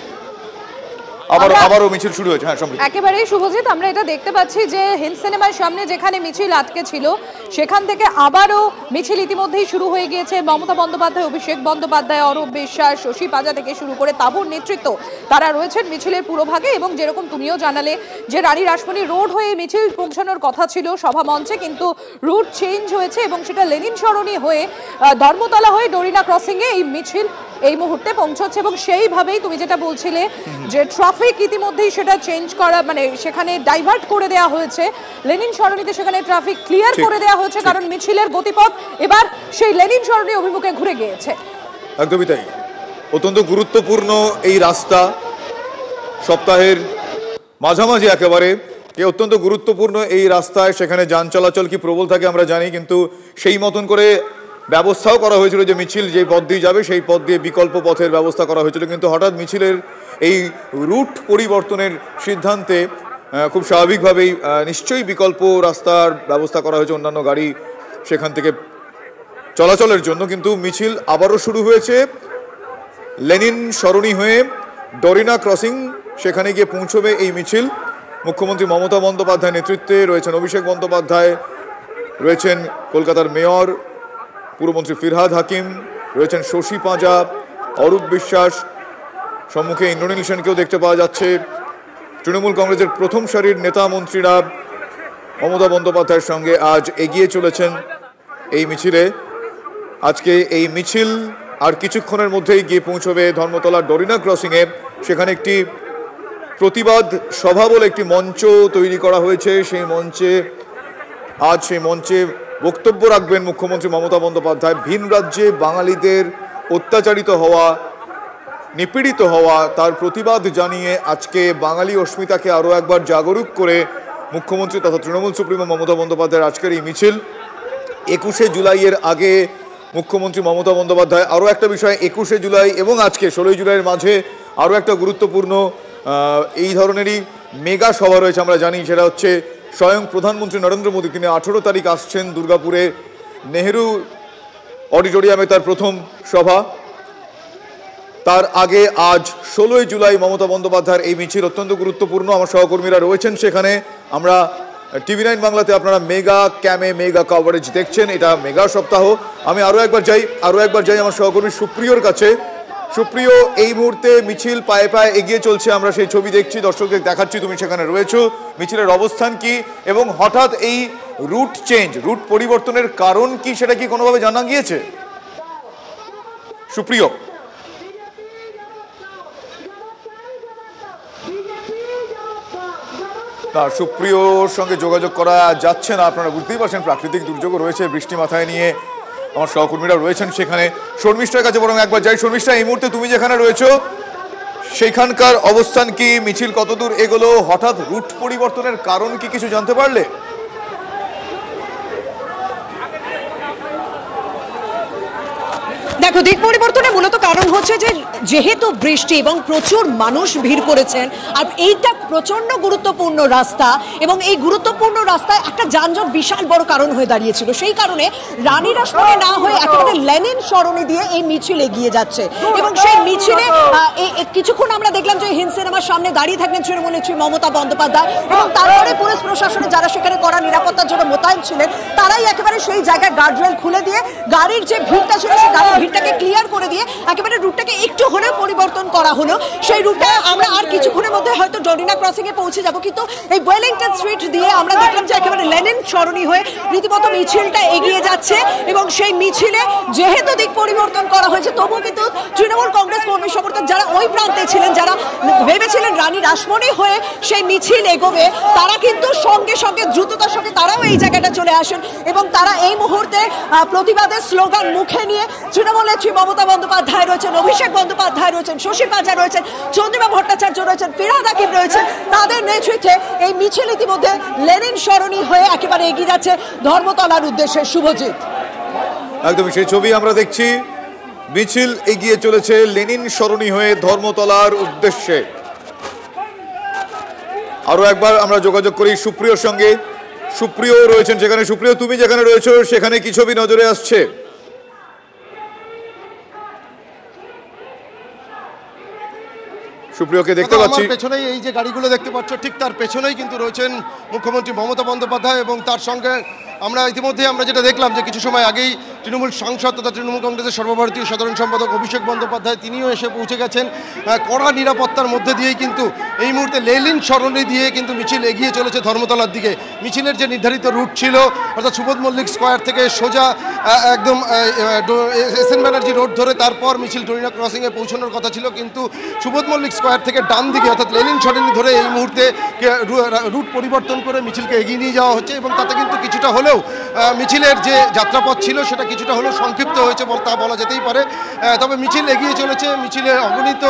আবারও মিছিল শুরু হয়েছে। হ্যাঁ, একেবারে শুভজিৎ, আমরা এটা দেখতে পাচ্ছি যে হিন্দ সিনেমার সামনে যেখানে মিছিল আটকে ছিল, সেখান থেকে আবারও মিছিল ইতিমধ্যেই শুরু হয়ে গিয়েছে। মমতা বন্দ্যোপাধ্যায়, অভিষেক বন্দ্যোপাধ্যায়, অরূপ বিশ্বাস, শশী পাজা থেকে শুরু করে তাবুর নেতৃত্ব, তারা রয়েছেন মিছিলের পুরোভাগে। এবং যেরকম তুমিও জানালে যে রানী রাসমণি রোড হয়ে মিছিল পৌঁছানোর কথা ছিল সভা মঞ্চে, কিন্তু রুট চেঞ্জ হয়েছে এবং সেটা লেনিন সরণি হয়ে ধর্মতলা হয়ে ডরিনা ক্রসিংয়ে এই মিছিল এই মুহূর্তে পৌঁছচ্ছে। এবং সেইভাবেই তুমি যেটা বলছিলে যে ট্রাফিক ইতিমধ্যেই সেটা চেঞ্জ করা, মানে সেখানে ডাইভার্ট করে দেওয়া হয়েছে লেনিন সরণিতে, সেখানে ট্রাফিক ক্লিয়ার করে দেওয়া হয়েছে, কারণ মিছিলের গতিপথ এবার সেই লেনিন সরণি অভিমুখে ঘুরে গিয়েছে। একদমই তাই, অত্যন্ত গুরুত্বপূর্ণ এই রাস্তা, সপ্তাহের মাঝামাঝি একেবারে অত্যন্ত গুরুত্বপূর্ণ এই রাস্তায়, সেখানে যান চলাচল কি প্রবল থাকে আমরা জানি, কিন্তু সেই মতন করে ব্যবস্থাও করা হয়েছিল যে মিছিল যে পথ দিয়ে যাবে সেই পথ দিয়ে বিকল্প পথের ব্যবস্থা করা হয়েছিল। কিন্তু হঠাৎ মিছিলের এই রুট পরিবর্তনের সিদ্ধান্তে খুব স্বাভাবিকভাবেই নিশ্চয়ই বিকল্প রাস্তার ব্যবস্থা করা হয়েছে অন্যান্য গাড়ি সেখান থেকে চলাচলের জন্য। কিন্তু মিছিল আবারও শুরু হয়েছে লেনিন সরণি হয়ে ডরিনা ক্রসিং, সেখানে গিয়ে পৌঁছবে এই মিছিল। মুখ্যমন্ত্রী মমতা বন্দ্যোপাধ্যায় নেতৃত্বে রয়েছেন অভিষেক বন্দ্যোপাধ্যায়, রয়েছেন কলকাতার মেয়র পুরমন্ত্রী ফিরহাদ হাকিম, রয়েছেন শশী পাজা, অরূপ বিশ্বাস, সম্মুখে ইন্দ্রনীল সেনকেও দেখতে পাওয়া যাচ্ছে। তৃণমূল কংগ্রেসের প্রথম সারির নেতা মন্ত্রীরা মমতা বন্দ্যোপাধ্যায়ের সঙ্গে আজ এগিয়ে চলেছেন এই মিছিলে। আজকে এই মিছিল আর কিছুক্ষণের মধ্যেই গিয়ে পৌঁছবে ধর্মতলা ডরিনা ক্রসিংয়ে, সেখানে একটি প্রতিবাদ সভা বলে একটি মঞ্চ তৈরি করা হয়েছে। সেই মঞ্চে বক্তব্য রাখবেন মুখ্যমন্ত্রী মমতা বন্দ্যোপাধ্যায়। ভিন রাজ্যে বাঙালিদের অত্যাচারিত হওয়া, নিপীড়িত হওয়া তার প্রতিবাদ জানিয়ে আজকে বাঙালি অস্মিতাকে আরও একবার জাগরুক করে মুখ্যমন্ত্রী তথা তৃণমূল সুপ্রিমো মমতা বন্দ্যোপাধ্যায়ের আজকের এই মিছিল। 21শে জুলাইয়ের আগে মুখ্যমন্ত্রী মমতা বন্দ্যোপাধ্যায় আরও একটা বিষয়, 21শে জুলাই এবং আজকে 16ই জুলাইয়ের মাঝে আরও একটা গুরুত্বপূর্ণ এই ধরনেরই মেগা সভা রয়েছে আমরা জানি, সেটা হচ্ছে স্বয়ং প্রধানমন্ত্রী নরেন্দ্র মোদী। তিনি 18 তারিখ আসছেন দুর্গাপুরে নেহেরু অডিটোরিয়ামে তার প্রথম সভা। তার আগে আজ 16ই জুলাই মমতা বন্দ্যোপাধ্যায়ের এই মিছিল অত্যন্ত গুরুত্বপূর্ণ। আমার সহকর্মীরা রয়েছেন সেখানে, আমরা TV9 বাংলাতে আপনারা মেগা ক্যামে মেগা কভারেজ দেখছেন। এটা মেগা সপ্তাহ। আমি আরও একবার যাই আমার সহকর্মী সুপ্রিয়র কাছে। সুপ্রিয়, এই মুহূর্তে মিছিল পায়ে পায়ে এগিয়ে চলছে, আমরা সেই ছবি দেখছি, দর্শকদের দেখাচ্ছি, তুমি সেখানে রয়েছো। মিছিলের অবস্থান কি এবং হঠাৎ এই রুট পরিবর্তনের কারণ কি, সেটা কি কোনোভাবে জানা গিয়েছে? সুপ্রিয়, না, সুপ্রিয়র সঙ্গে যোগাযোগ করা যাচ্ছে না। আপনারা বুঝতেই পারছেন প্রাকৃতিক দুর্যোগও রয়েছে, বৃষ্টি মাথায় নিয়ে আমার সহকর্মীরা রয়েছেন সেখানে। শর্মিষ্ঠার কাছে বরং একবার যাই। শর্মিষ্ঠা, এই মুহূর্তে তুমি যেখানে রয়েছো সেখানকার অবস্থান কি, মিছিল কতদূর এগোলো, হঠাৎ রুট পরিবর্তনের কারণ কি কিছু জানতে পারলে? দেখো, দিক পরিবর্তনে মূলত কারণ হচ্ছে যে যেহেতু বৃষ্টি এবং প্রচুর মানুষ ভিড় করেছেন, আর এইটা প্রচন্ড গুরুত্বপূর্ণ রাস্তা এবং এই গুরুত্বপূর্ণ রাস্তায় একটা যানজট বিশাল বড় কারণ হয়ে দাঁড়িয়েছিল। সেই কারণে রানী রাসমণি না হয়ে একেবারে লেনিন সরণি দিয়ে এই মিছিল এগিয়ে যাচ্ছে এবং সেই মিছিলে কিছুক্ষণ আমরা দেখলাম যে হিন্দ সিনেমার সামনে দাঁড়িয়ে থাকলেন তৃণমূল নেত্রী মমতা বন্দ্যোপাধ্যায় এবং তারপরে পুলিশ প্রশাসনে যারা সেখানে কড়া নিরাপত্তার জন্য মোতায়েন ছিলেন তারাই একেবারে সেই জায়গায় গার্ডরেল খুলে দিয়ে গাড়ির যে ভিড়টা ছিল সেই গাড়ির ভিড়টাকে ক্লিয়ার করে দিয়ে একেবারে রুটটাকে একটু হলেও পরিবর্তন করা হলো। সেই রুটটা আমরা আর কিছুক্ষণের মধ্যে হয়তো ডরিনা ক্রসিং এ পৌঁছে যাব, কিন্তু এই ওয়েলিংটন স্ট্রিট দিয়ে আমরা দেখলাম যে একেবারে লেনিন সরণি হয়ে রীতিমতো মিছিলটা এগিয়ে যাচ্ছে এবং সেই মিছিলে যেহেতু দিক পরিবর্তন করা হয়েছে তবুও কিন্তু তৃণমূল কংগ্রেস কর্মী সমর্থক যারা ওই প্রান্তে ছিলেন, যারা ভেবেছিলেন রানী রাসমণি হয়ে সেই মিছিল এগোবে, তারা কিন্তু সঙ্গে সঙ্গে দ্রুততার সঙ্গে তারাও এই জায়গাটা চলে আসেন এবং তারা এই মুহূর্তে প্রতিবাদের স্লোগান মুখে নিয়ে তৃণমূল নেত্রী মমতা বন্দ্যোপাধ্যায় রয়েছেন, অভিষেক বন্দ্যোপাধ্যায় রয়েছেন, শশী পাজা রয়েছেন, চন্দ্রিমা ভট্টাচার্য রয়েছেন, ফিরহাদ হাকিম রয়েছেন, তাদের নেতৃত্বে এই মিছিল ইতিমধ্যে লেনিন সরণি হয়ে একেবারে এগিয়ে যাচ্ছে ধর্মতলার উদ্দেশ্যে। শুভজিৎ, একদমই সেই ছবি আমরা দেখছি, মিছিল এগিয়ে চলেছে লেনিন সরণি হয়ে ধর্মতলার উদ্দেশ্যে। আরো একবার আমরা যোগাযোগ করি সুপ্রিয়র সঙ্গে। সুপ্রিয় রয়েছেন সেখানে। সুপ্রিয়, তুমি যেখানে রয়েছো সেখানে কি ছবি নজরে আসছে? সুপ্রিয়কে দেখতে পাচ্ছি পেছনেই, এই যে গাড়িগুলো দেখতে পাচ্ছ ঠিক তার পেছনেই কিন্তু রয়েছেন মুখ্যমন্ত্রী মমতা বন্দ্যোপাধ্যায় এবং তার সঙ্গে আমরা ইতিমধ্যে যেটা দেখলাম যে কিছু সময় আগেই তৃণমূল সাংসদ তথা তৃণমূল কংগ্রেসের সর্বভারতীয় সাধারণ সম্পাদক অভিষেক বন্দ্যোপাধ্যায় তিনিও এসে পৌঁছে গেছেন। কড়া নিরাপত্তার মধ্যে দিয়েই কিন্তু এই মুহূর্তে লেনিন সরণি দিয়ে কিন্তু মিছিল এগিয়ে চলেছে ধর্মতলার দিকে। মিছিলের যে নির্ধারিত রুট ছিল অর্থাৎ সুবোধ মল্লিক স্কোয়ার থেকে সোজা একদম এসএন ব্যানার্জি রোড ধরে তারপর মিছিল ডরিনা ক্রসিংয়ে পৌঁছানোর কথা ছিল, কিন্তু সুবোধ মল্লিক স্কোয়ার থেকে ডান দিকে অর্থাৎ লেনিন সরণি ধরে এই মুহূর্তে রুট পরিবর্তন করে মিছিলকে এগিয়ে নিয়ে যাওয়া হচ্ছে এবং তাতে কিন্তু কিছুটা হলেও মিছিলের যে যাত্রাপথ ছিল সেটা কিছুটা হলেও সংক্ষিপ্ত হয়েছে তা বলা যেতেই পারে। তবে মিছিল এগিয়ে চলেছে, মিছিলে অগণিত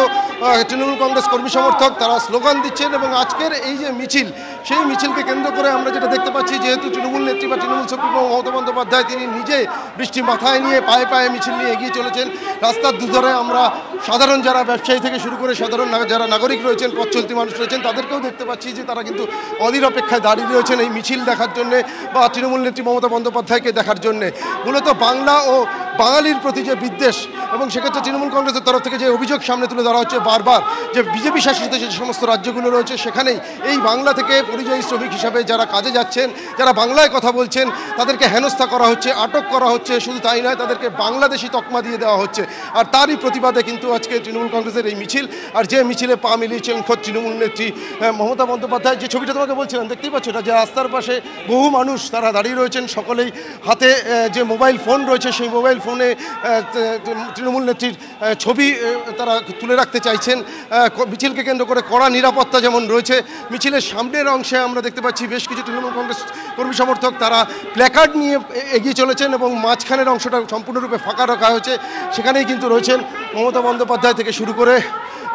তৃণমূল কংগ্রেস কর্মী সমর্থক তারা স্লোগান দিচ্ছেন এবং আজকের এই যে মিছিল সেই মিছিলকে কেন্দ্র করে আমরা যেটা দেখতে পাচ্ছি, যেহেতু তৃণমূল নেত্রী বা তৃণমূল সুপ্রিমো মমতা বন্দ্যোপাধ্যায় তিনি নিজে বৃষ্টি মাথায় নিয়ে পায়ে পায়ে মিছিল নিয়ে এগিয়ে চলেছেন। রাস্তার দুধারে আমরা সাধারণ যারা ব্যবসায়ী থেকে শুরু করে সাধারণ যারা নাগরিক রয়েছেন, পথ চলতি মানুষ রয়েছেন, তাদেরকেও দেখতে পাচ্ছি যে তারা কিন্তু অধীর অপেক্ষায় দাঁড়িয়ে রয়েছেন এই মিছিল দেখার জন্যে বা তৃণমূল নেত্রী মমতা বন্দ্যোপাধ্যায়কে দেখার জন্যে। মূলত বাংলা ও বাঙালির প্রতি যে বিদ্বেষ এবং সেক্ষেত্রে তৃণমূল কংগ্রেসের তরফ থেকে যে অভিযোগ সামনে তুলে ধরা হচ্ছে বারবার যে বিজেপি শাসিত যে সমস্ত রাজ্যগুলো রয়েছে সেখানেই এই বাংলা থেকে পরিযায়ী শ্রমিক হিসাবে যারা কাজে যাচ্ছেন, যারা বাংলায় কথা বলছেন তাদেরকে হেনস্থা করা হচ্ছে, আটক করা হচ্ছে, শুধু তাই নয় তাদেরকে বাংলাদেশি তকমা দিয়ে দেওয়া হচ্ছে। আর তারই প্রতিবাদে কিন্তু আজকে তৃণমূল কংগ্রেসের এই মিছিল, আর যে মিছিলে পা মিলিয়েছেন খোদ তৃণমূল নেত্রী মমতা বন্দ্যোপাধ্যায়। যে ছবিটা তোমাকে বলছিলাম দেখতেই পাচ্ছ, এটা যে রাস্তার পাশে বহু মানুষ তারা দাঁড়িয়ে রয়েছেন, সকলেই হাতে যে মোবাইল ফোন রয়েছে সেই মোবাইল ফোনে তৃণমূল নেত্রীর ছবি তারা তুলে রাখতে চাইছেন। মিছিলকে কেন্দ্র করে কড়া নিরাপত্তা যেমন রয়েছে, মিছিলের সামনের অংশে আমরা দেখতে পাচ্ছি বেশ কিছু তৃণমূল কংগ্রেস কর্মী সমর্থক তারা প্ল্যাকার্ড নিয়ে এগিয়ে চলেছেন এবং মাঝখানের অংশটা সম্পূর্ণরূপে ফাঁকা রাখা হয়েছে। সেখানেই কিন্তু রয়েছেন মমতা বন্দ্যোপাধ্যায় থেকে শুরু করে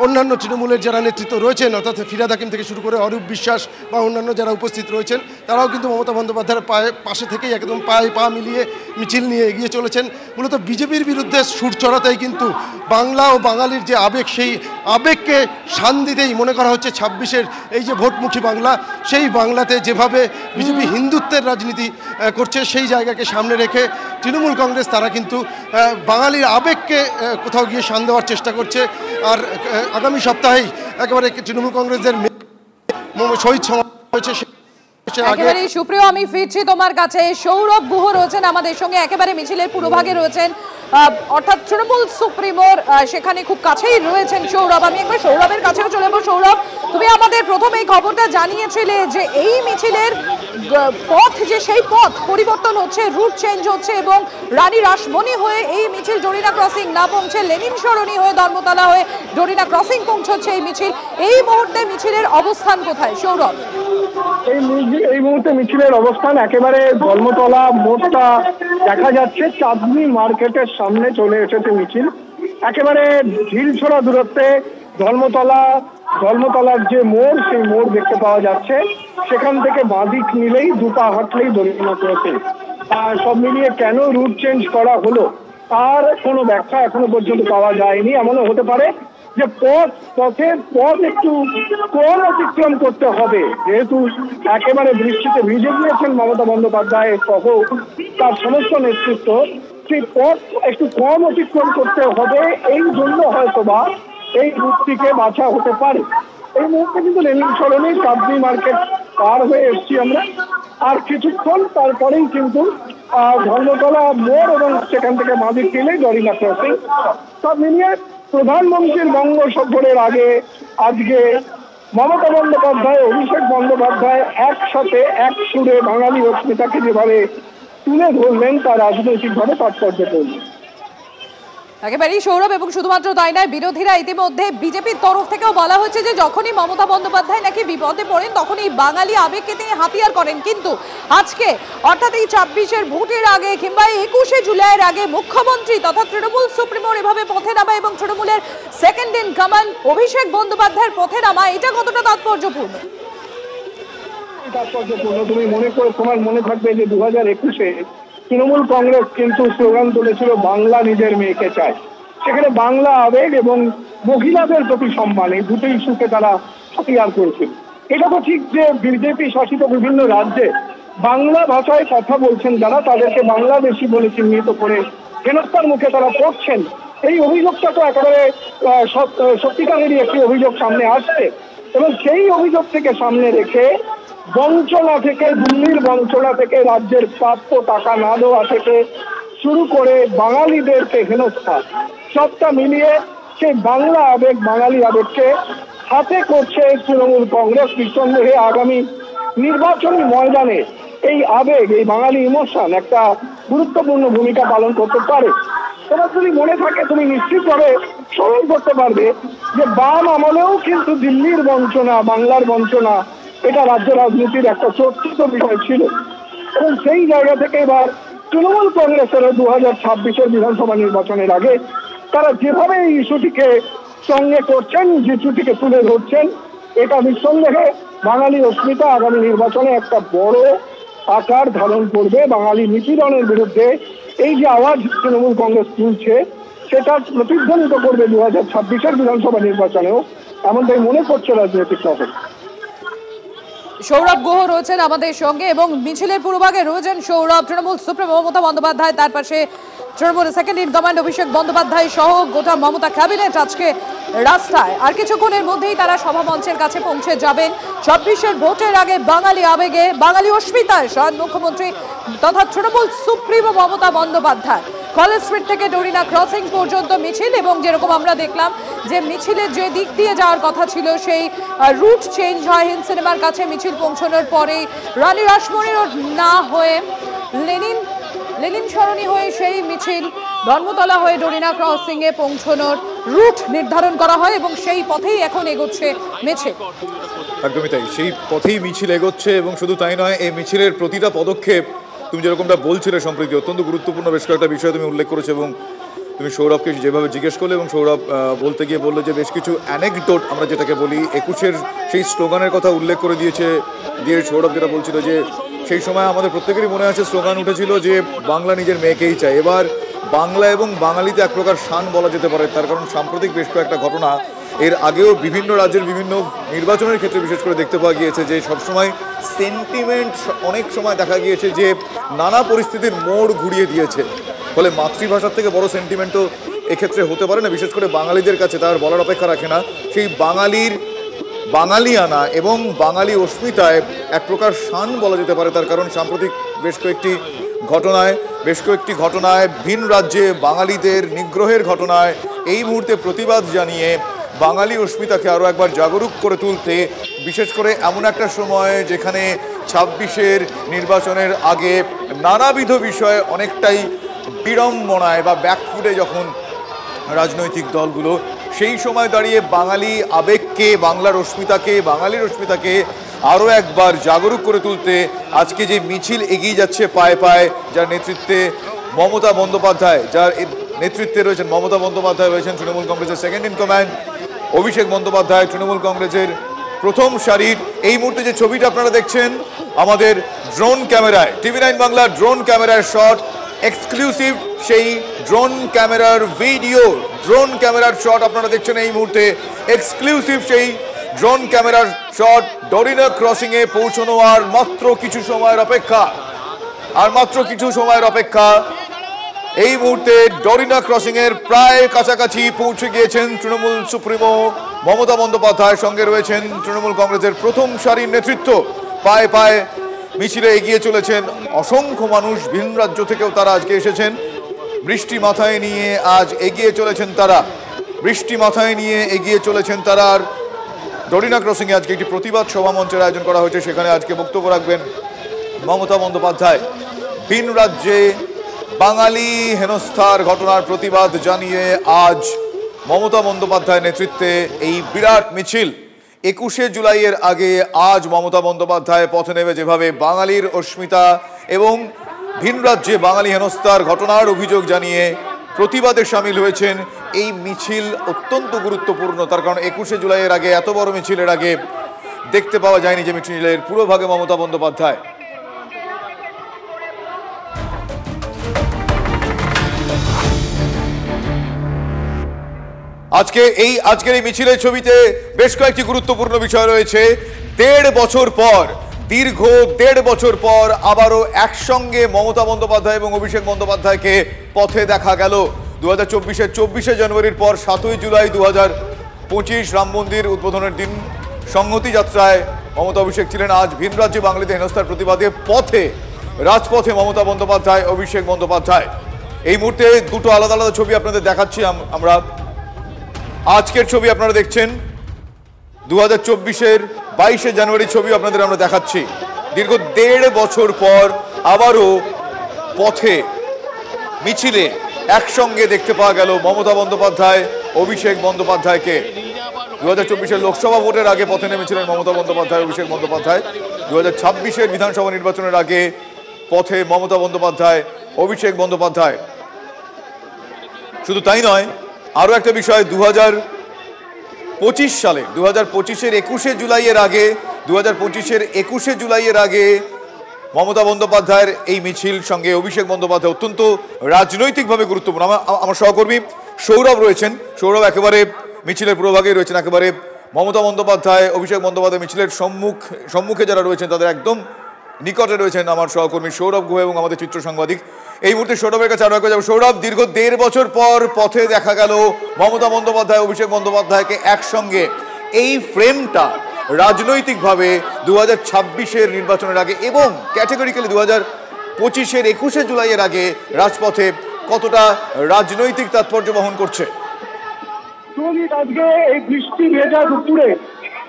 অন্যান্য তৃণমূলের যারা নেতৃত্ব রয়েছেন অর্থাৎ ফিরহাদ হাকিম থেকে শুরু করে অরূপ বিশ্বাস বা অন্যান্য যারা উপস্থিত রয়েছেন তারাও কিন্তু মমতা বন্দ্যোপাধ্যায়ের পাশে থেকেই একদম পায়ে পা মিলিয়ে মিছিল নিয়ে এগিয়ে চলেছেন। মূলত বিজেপির বিরুদ্ধে সুর চড়াতেই কিন্তু বাংলা ও বাঙালির যে আবেগ, সেই আবেগকে শান দিতেই মনে করা হচ্ছে 26-এর এই যে ভোটমুখী বাংলা, সেই বাংলাতে যেভাবে বিজেপি হিন্দুত্বের রাজনীতি করছে সেই জায়গাকে সামনে রেখে তৃণমূল কংগ্রেস তারা কিন্তু বাঙালির আবেগকে কোথাও গিয়ে শান দেওয়ার চেষ্টা করছে। আর আগামী সপ্তাহেই একেবারে তৃণমূল কংগ্রেসের শহীদ সমাবেশ হয়েছে, একেবারে সুপ্রিয়, আমি ফিরছি তোমার কাছে। সৌরভ গুহ রয়েছেন আমাদের সঙ্গে, একেবারে মিছিলের পুরোভাগে রয়েছেন, অর্থাৎ তৃণমূল সুপ্রিমোর সেখানে খুব কাছেই রয়েছেন সৌরভ। আমি একবার সৌরভের কাছেও চলে যাবো। সৌরভ, তুমি আমাদের প্রথমে এই খবরটা জানিয়েছিলে যে এই মিছিলের পথ, যে সেই পথ পরিবর্তন হচ্ছে, রুট চেঞ্জ হচ্ছে এবং রানী রাসমণি হয়ে এই মিছিল ডোরিনা ক্রসিং না পৌঁছে লেনিন সরণি হয়ে ধর্মতলা হয়ে ডোরিনা ক্রসিং পৌঁছচ্ছে এই মিছিল। এই মুহূর্তে মিছিলের অবস্থান কোথায় সৌরভ? এই মুহূর্তে মিছিলের অবস্থান একেবারে ধর্মতলা মোড়টা দেখা যাচ্ছে, চাঁদনি মার্কেটের সামনে চলে এসেছে মিছিল। একেবারে ঢিলছোড়া দূরত্বে ধর্মতলার যে মোড়, সেই মোড় দেখতে পাওয়া যাচ্ছে। সেখান থেকে বাঁদিক নিলেই দুপা হাঁটলেই দরিদ্র ক্রসিং। সব মিলিয়ে কেন রুট চেঞ্জ করা হলো তার কোনো ব্যাখ্যা এখনো পর্যন্ত পাওয়া যায়নি। এমনও হতে পারে যে পথের একটু কম অতিক্রম করতে হবে, যেহেতু একেবারে বৃষ্টিতে ভিজে গিয়েছেন মমতা বন্দ্যোপাধ্যায় সহ তার সমস্ত নেতৃত্ব। সেই পথ একটু কম অতিক্রম করতে হবে, এই জন্য হয়তোবা এই রুটটিকে বাছা হতে পারে। এই মুহূর্তে কিন্তু লেনিন সরণি চাঁদনি মার্কেট পার হয়ে এসছি আমরা, আর কিছুক্ষণ তারপরেই কিন্তু ধর্মতলা মোড় এবং সেখান থেকে বাঁদিক গেলেই ডরিনা ক্রসিং। সব মিলিয়ে প্রধানমন্ত্রীর বঙ্গ সফরের আগে আজকে মমতা বন্দ্যোপাধ্যায়, অভিষেক বন্দ্যোপাধ্যায় একসাথে এক সুরে বাঙালি অস্মিতাকে যেভাবে তুলে ধরলেন তা রাজনৈতিকভাবে তাৎপর্যপূর্ণ। একেবারেই সৌরভ, এবং শুধুমাত্র তাই নয়, বিরোধীরা ইতিমধ্যে বিজেপির তরফ থেকেও বলা হচ্ছে যে যখনই মমতা বন্দ্যোপাধ্যায় নাকি বিপদে পড়েন তখনই বাঙালি আবেগকে তিনি হাতিয়ার করেন। কিন্তু আজকে অর্থাৎ এই ২৬-এর ভোটের আগে কিংবা ২১শে জুলাইয়ের আগে মুখ্যমন্ত্রী তথা তৃণমূল সুপ্রিমোর এভাবে পথে নামা এবং তৃণমূলের সেকেন্ড ইন কমান্ড অভিষেক বন্দ্যোপাধ্যায়ের পথে নামা, এটা কতটা তাৎপর্যপূর্ণ? তুমি তোমার মনে থাকবে যে 2021-এ তৃণমূল কংগ্রেস কিন্তু স্লোগান তুলেছিল বাংলা নিজের মেয়েকে চায়। সেখানে বাংলা আবেগ এবং মহিলাদের প্রতি সম্মান, এই দুটো ইস্যুকে তারা হাতিয়ার করেছিল। এটা তো ঠিক যে বিজেপি শাসিত বিভিন্ন রাজ্যে বাংলা ভাষায় কথা বলছেন যারা, তাদেরকে বাংলাদেশি বলে চিহ্নিত করে হেনস্থার মুখে তারা পড়ছেন। এই অভিযোগটা তো একেবারে সত্যিকারেরই একটি অভিযোগ সামনে আসছে, এবং সেই অভিযোগ থেকে সামনে রেখে বঞ্চনা থেকে, দিল্লির বঞ্চনা থেকে, রাজ্যের প্রাপ্য টাকা না দেওয়া থেকে শুরু করে বাঙালিদেরকে হেনস্থা, সবটা মিলিয়ে সেই বাংলা আবেগ, বাঙালি আবেগকে হাতে করছে তৃণমূল কংগ্রেস। নিঃসন্দেহে আগামী নির্বাচনী ময়দানে এই আবেগ, এই বাঙালি ইমোশন একটা গুরুত্বপূর্ণ ভূমিকা পালন করতে পারে। তোমার যদি মনে থাকে, তুমি নিশ্চিতভাবে স্মরণ করতে পারবে যে বাম আমলেও কিন্তু দিল্লির বঞ্চনা, বাংলার বঞ্চনা, এটা রাজ্য রাজনীতির একটা চর্চিত বিষয় ছিল। এবং সেই জায়গা থেকে এবার তৃণমূল কংগ্রেসের 2026-এর বিধানসভা নির্বাচনের আগে তারা যেভাবে এই ইস্যুটিকে সঙ্গে করছেন, যে ইস্যুটিকে তুলে ধরছেন, এটা নিঃসন্দেহে বাঙালি অস্মিতা আগামী নির্বাচনে একটা বড় আকার ধারণ করবে। বাঙালি নিপীড়নের বিরুদ্ধে এই যে আওয়াজ তৃণমূল কংগ্রেস তুলছে, সেটা প্রতিধ্বনিত করবে 2026-এর বিধানসভা নির্বাচনেও, এমনটাই মনে করছে রাজনৈতিক মহল। সৌরভ গুহ রয়েছেন আমাদের সঙ্গে, এবং মিছিলের পূর্বভাগে রয়েছেন সৌরভ, তৃণমূল সুপ্রিমো মমতা বন্দ্যোপাধ্যায়, তার পাশে Trinamool second in command Abhishek Bandyopadhyay সহ গোটা মমতা ক্যাবিনেট আজকে রাস্তায়। আর কিছুক্ষণের মধ্যেই তারা সভামঞ্চের কাছে পৌঁছে যাবেন। ২৬-এর ভোটের আগে বাঙালি আবেগে, বাঙালি অস্মিতায় স্বয়ং মুখ্যমন্ত্রী তথা Trinamool supremo Mamata Bandyopadhyay. College street থেকে ডোরিনা ক্রসিং পর্যন্ত মিছিল, এবং যেরকম আমরা দেখলাম যে মিছিলের যে দিক দিয়ে যাওয়ার কথা ছিল সেই রুট চেঞ্জ হয়। হিন্দ সিনেমার কাছে মিছিল পৌঁছানোর পরেই রানী রাসমণির না হয়ে লেনিন সরণি হয়ে সেই মিছিল ধর্মতলা হয়ে ডোরিনা ক্রসিং এ পৌঁছানোর রুট নির্ধারণ করা হয়, এবং সেই পথেই এখন এগোচ্ছে মিছিল। একদমই তাই, সেই পথেই মিছিল এগোচ্ছে। এবং শুধু তাই নয়, এই মিছিলের প্রতিটা পদক্ষেপ তুমি যেরকমটা বলছিলে সম্প্রীতি, অত্যন্ত গুরুত্বপূর্ণ বেশ কয়েকটা বিষয় তুমি উল্লেখ করেছো। এবং তুমি সৌরভকে যেভাবে জিজ্ঞেস করলে, এবং সৌরভ বলতে গিয়ে বললো যে বেশ কিছু অ্যানেকডোট আমরা যেটাকে বলি, 21-এর সেই স্লোগানের কথা উল্লেখ করে দিয়ে সৌরভ যেটা বলছিল যে সেই সময় আমাদের প্রত্যেকেরই মনে আছে স্লোগান উঠেছিল যে বাংলা নিজের মেয়েকেই চায়। এবার বাংলা এবং বাঙালিতে এক প্রকার শান বলা যেতে পারে, তার কারণ সাম্প্রতিক বেশ কয়েকটা ঘটনা এর আগেও বিভিন্ন রাজ্যের বিভিন্ন নির্বাচনের ক্ষেত্রে বিশেষ করে দেখতে পাওয়া গিয়েছে যে সবসময় সেন্টিমেন্ট অনেক সময় দেখা গিয়েছে যে নানা পরিস্থিতির মোড় ঘুরিয়ে দিয়েছে। ফলে মাতৃভাষার থেকে বড় সেন্টিমেন্টও এক্ষেত্রে হতে পারে না, বিশেষ করে বাঙালিদের কাছে তার বলার অপেক্ষা রাখে না। সেই বাঙালির বাঙালিয়ানা এবং বাঙালি অস্মিতায় এক প্রকার শান বলা যেতে পারে। তার কারণ সাম্প্রতিক বেশ কয়েকটি ঘটনায় ভিন রাজ্যে বাঙালিদের নিগ্রহের ঘটনায় এই মুহূর্তে প্রতিবাদ জানিয়ে বাঙালি অস্মিতাকে আরও একবার জাগরুক করে তুলতে, বিশেষ করে এমন একটা সময় যেখানে ২৬-এর নির্বাচনের আগে নানাবিধ বিষয়ে অনেকটাই বিড়ম্বনায় বা ব্যাকফুটে যখন রাজনৈতিক দলগুলো, সেই সময় দাঁড়িয়ে বাঙালি আবেগকে, বাঙালির অস্মিতাকে আরও একবার জাগরুক করে তুলতে আজকে যে মিছিল এগিয়ে যাচ্ছে পায়ে পায়ে, যার নেতৃত্বে মমতা বন্দ্যোপাধ্যায়, রয়েছেন তৃণমূল কংগ্রেসের second in command, Abhishek Bandyopadhyay Trinamool কংগ্রেসের প্রথম সারির। এই মুহূর্তে যে ছবিটা আপনারা দেখছেন আমাদের ড্রোন ক্যামেরায়, TV9 বাংলা ড্রোন ক্যামেরার শট, এক্সক্লুসিভ সেই ড্রোন ক্যামেরার ভিডিও, ড্রোন ক্যামেরার শট আপনারা দেখছেন এই মুহূর্তে, এক্সক্লুসিভ সেই ড্রোন ক্যামেরার শট। ডরিনা ক্রসিংয়ে পৌঁছানো আর মাত্র কিছু সময়ের অপেক্ষা, এই মুহূর্তে ডরিনা ক্রসিংয়ের প্রায় কাছাকাছি পৌঁছে গিয়েছেন তৃণমূল সুপ্রিমো মমতা বন্দ্যোপাধ্যায়, সঙ্গে রয়েছেন তৃণমূল কংগ্রেসের প্রথম সারির নেতৃত্ব। পায়ে পায়ে মিছিলে এগিয়ে চলেছেন অসংখ্য মানুষ, ভিন রাজ্য থেকেও তারা আজকে এসেছেন। বৃষ্টি মাথায় নিয়ে আজ এগিয়ে চলেছেন তারা। আর ডরিনা ক্রসিংয়ে আজকে একটি প্রতিবাদ সভা মঞ্চের আয়োজন করা হয়েছে, সেখানে আজকে বক্তব্য রাখবেন মমতা বন্দ্যোপাধ্যায়। ভিন রাজ্যে বাঙালি হেনস্থার ঘটনার প্রতিবাদ জানিয়ে আজ মমতা বন্দ্যোপাধ্যায়ের নেতৃত্বে এই বিরাট মিছিল। ২১শে জুলাইয়ের আগে আজ মমতা বন্দ্যোপাধ্যায় পথে নেমে যেভাবে বাঙালির অস্মিতা এবং ভিন রাজ্যে বাঙালি হেনস্থার ঘটনার অভিযোগ জানিয়ে প্রতিবাদে সামিল হয়েছেন, এই মিছিল অত্যন্ত গুরুত্বপূর্ণ। তার কারণ ২১শে জুলাইয়ের আগে, এত বড় মিছিলের আগে দেখতে পাওয়া যায়নি যে মিছিলের পুরোভাগে মমতা বন্দ্যোপাধ্যায়। আজকের এই মিছিলের ছবিতে বেশ কয়েকটি গুরুত্বপূর্ণ বিষয় রয়েছে। দীর্ঘ দেড় বছর পর আবারও একসঙ্গে মমতা বন্দ্যোপাধ্যায় এবং অভিষেক বন্দ্যোপাধ্যায়কে পথে দেখা গেল। 2024-এর 24শে জানুয়ারির পর 7ই জুলাই 2025 রাম মন্দির উদ্বোধনের দিন সংহতি যাত্রায় মমতা অভিষেক ছিলেন। আজ ভিন রাজ্যে বাঙালিদের হেনস্থার প্রতিবাদে রাজপথে মমতা বন্দ্যোপাধ্যায়, অভিষেক বন্দ্যোপাধ্যায়। এই মুহূর্তে দুটো আলাদা আলাদা ছবি আপনাদের দেখাচ্ছি আমরা। আজকের ছবি আপনারা দেখছেন, 2024-এর 22শে জানুয়ারির ছবি আপনাদের আমরা দেখাচ্ছি। দীর্ঘ দেড় বছর পর আবারও পথে মিছিলে একসঙ্গে দেখতে পাওয়া গেল মমতা বন্দ্যোপাধ্যায়, অভিষেক বন্দ্যোপাধ্যায়কে। 2024-এর লোকসভা ভোটের আগে পথে নেমেছিলেন মমতা বন্দ্যোপাধ্যায়, অভিষেক বন্দ্যোপাধ্যায়। 2026-এর বিধানসভা নির্বাচনের আগে পথে মমতা বন্দ্যোপাধ্যায়, অভিষেক বন্দ্যোপাধ্যায়। শুধু তাই নয়, আরও একটা বিষয়, 2025 সালে 2025-এর 21শে জুলাইয়ের আগে মমতা বন্দ্যোপাধ্যায়ের এই মিছিল সঙ্গে অভিষেক বন্দ্যোপাধ্যায় অত্যন্ত রাজনৈতিকভাবে গুরুত্বপূর্ণ। আমার সহকর্মী সৌরভ রয়েছেন, সৌরভ একেবারে মিছিলের পুরোভাগেই রয়েছেন, একেবারে মমতা বন্দ্যোপাধ্যায়, অভিষেক বন্দ্যোপাধ্যায় মিছিলের সম্মুখে যারা রয়েছেন তাদের একদম নিকটে রয়েছেন আমার সহকর্মী সৌরভ গুহ এবং আমাদের চিত্র সাংবাদিক। এই মুহূর্তে সৌরভের কাছে আরো একবার যাবো। সৌরভ, দীর্ঘ দেড় বছর পর পথে দেখা গেল মমতা বন্দ্যোপাধ্যায়, অভিষেক বন্দ্যোপাধ্যায়কে একসঙ্গে। এই ফ্রেমটা রাজনৈতিকভাবে 2026-এর নির্বাচনের আগে এবং ক্যাটেগরিক্যালি 2025-এর 21শে জুলাইয়ের আগে রাজপথে কতটা রাজনৈতিক তাৎপর্য বহন করছে? আজকে এই বৃষ্টি ভেজা দুপুরে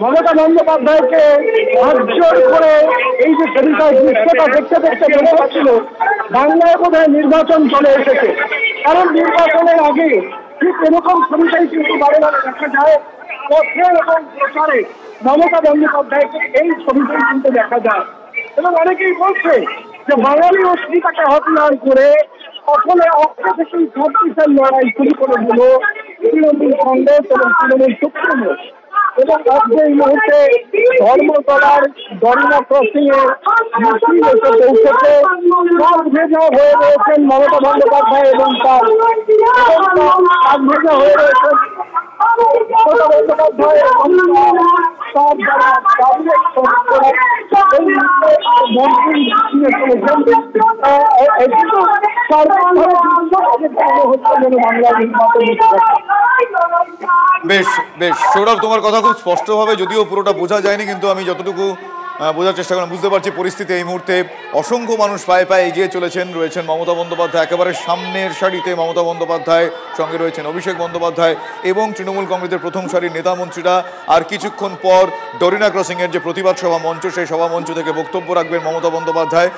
মমতা বন্দ্যোপাধ্যায়কে হাতজোড় করে এই যে ছবিটার দৃশ্যটা দেখতে মনে হচ্ছিল বাংলায় বোধহয় নির্বাচন চলে এসেছে। কারণ নির্বাচনের আগে ঠিক এরকম ছবিটাই কিন্তু বারে বারে দেখা যায়। পথে এবং প্রচারে মমতা বন্দ্যোপাধ্যায়কে এই ছবিটাই কিন্তু দেখা যায় এবং অনেকেই বলছে যে বাঙালি অস্মিতাকে হত্যার করে আসলে অর্থ থেকেই 26-এর লড়াই শুরু করে দিল তৃণমূল কংগ্রেস এবং তৃণমূল সুপ্রিমো। এবং আজকে এই মুহূর্তে ধর্মতলার ডরিনা ক্রসিং এ মিছিল এসে পৌঁছেছে। সব ভেজা হয়ে রয়েছেন মমতা বন্দ্যোপাধ্যায় এবং তার ভেজা হয়ে রয়েছেন মমতা বন্দ্যোপাধ্যায় এবং তার যারা মন্ত্রী হচ্ছে যেন বাংলা নির্বাচন। বেশ বেশ সৌরভ, তোমার কথা খুব স্পষ্টভাবে, যদিও পুরোটা বোঝা যায়নি, কিন্তু আমি যতটুকু বোঝার চেষ্টা করলাম বুঝতে পারছি পরিস্থিতি এই মুহূর্তে অসংখ্য মানুষ পায়ে পায়ে এগিয়ে চলেছেন। রয়েছেন মমতা বন্দ্যোপাধ্যায় একেবারে সামনের সারিতে, মমতা বন্দ্যোপাধ্যায় সঙ্গে রয়েছেন অভিষেক বন্দ্যোপাধ্যায় এবং তৃণমূল কংগ্রেসের প্রথম সারির নেতা মন্ত্রীরা। আর কিছুক্ষণ পর ডরিনা ক্রসিংয়ের যে প্রতিবাদ সভা মঞ্চ, সেই সভা মঞ্চ থেকে বক্তব্য রাখবেন মমতা বন্দ্যোপাধ্যায়।